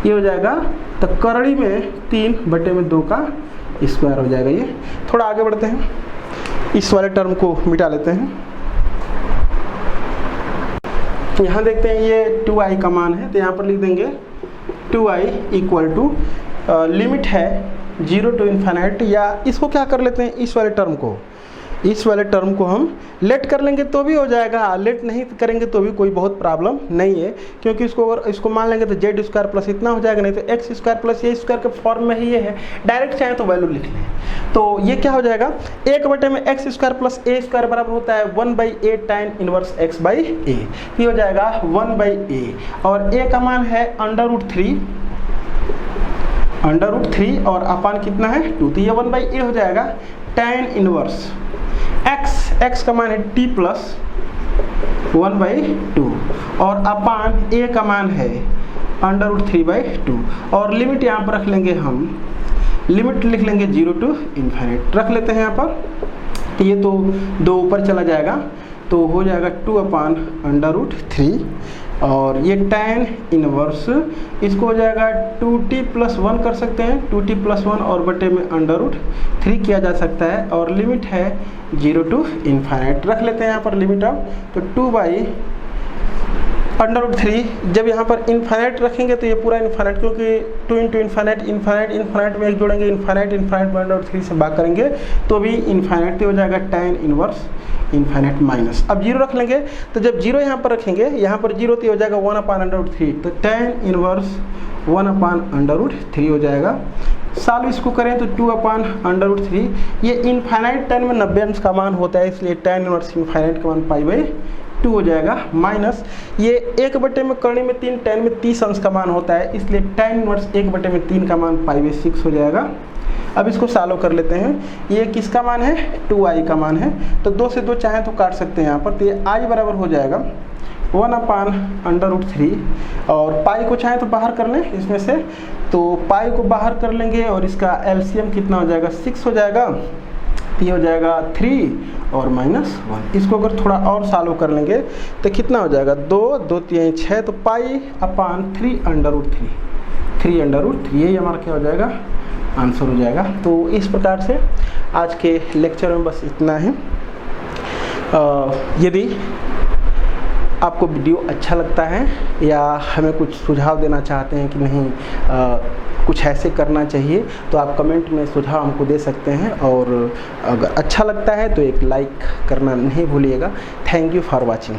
ये हो जाएगा। तो करड़ी में 3/2 का स्क्वायर हो जाएगा। ये थोड़ा आगे बढ़ते हैं, इस वाले टर्म को मिटा लेते हैं। यहाँ देखते हैं ये 2i का मान है, तो यहाँ पर लिख देंगे 2i इक्वल टू लिमिट है 0 to ∞, या इसको क्या कर लेते हैं, इस वाले टर्म को हम लेट कर लेंगे तो भी हो जाएगा, लेट नहीं करेंगे तो भी कोई बहुत प्रॉब्लम नहीं है, क्योंकि इसको मान लेंगे तो जेड स्क्वायर प्लस इतना हो जाएगा, नहीं तो एक्स स्क्वायर प्लस ए स्क्वायर के फॉर्म में ही ये है। डायरेक्ट चाहे तो वैल्यू लिख लें, तो ये क्या हो जाएगा, 1/x स्क्वायर प्लस ए स्क्वायर बराबर होता है 1/a tan inverse x by a. ये हो जाएगा 1/a और a का मान है √3 और अपान कितना है 2, तो ये 1/a हो जाएगा tan इनवर्स x का मान है t प्लस 1/2 और अपान a का मान है √3/2 और लिमिट यहाँ पर रख लेंगे हम, लिमिट लिख लेंगे 0 to ∞ रख लेते हैं यहाँ पर। तो ये तो 2 ऊपर चला जाएगा तो हो जाएगा 2/√3 और ये tan इनवर्स इसको हो जाएगा 2t + 1 कर सकते हैं, 2t + 1 और बटे में √3 किया जा सकता है और लिमिट है 0 to ∞। रख लेते हैं यहाँ पर लिमिट अब, तो 2/√3 जब यहाँ पर इन्फाइनाइट रखेंगे तो ये पूरा इन्फाइनाइट, क्योंकि 2 × इन्फाइनाइट में एक जोड़ेंगे, इन्फाइनाइट √3 से भाग करेंगे तो भी इन्फाइनाइट हो जाएगा tan इनवर्स इन्फाइनाइट माइनस। अब 0 रख लेंगे, तो जब 0 यहाँ पर रखेंगे, यहाँ पर 0 तो हो जाएगा 1/√3, तो tan इनवर्स 1/√3 हो जाएगा। सॉल्व इसको करें तो 2/√3, ये इन्फाइनाइट टर्म में 90 अंश का मान होता है, इसलिए tan इनवर्स इन्फाइनाइट का मान π/2 हो जाएगा, माइनस ये 1/में करणी में 3 tan में 30 अंश का मान होता है, इसलिए tan इनवर्स 1/3 का मान π/6 हो जाएगा। अब इसको सॉल्व कर लेते हैं, ये किसका मान है 2i का मान है, तो 2 से 2 चाहे तो काट सकते हैं यहाँ पर, तो ये i बराबर हो जाएगा 1/√3 और पाई को चाहे तो बाहर कर लें इसमें से, तो पाई को बाहर कर लेंगे और इसका एलसीएम कितना हो जाएगा 6 हो जाएगा, तो ये हो जाएगा 3 और -1। इसको अगर थोड़ा और सॉल्व कर लेंगे तो कितना हो जाएगा 2 2 3 6, तो π/3√3 यही हमारा क्या हो जाएगा आंसर हो जाएगा। तो इस प्रकार से आज के लेक्चर में बस इतना है। यदि आपको वीडियो अच्छा लगता है या हमें कुछ सुझाव देना चाहते हैं कि नहीं कुछ ऐसे करना चाहिए, तो आप कमेंट में सुझाव हमको दे सकते हैं और अगर अच्छा लगता है तो एक लाइक करना नहीं भूलिएगा। Thank you for watching.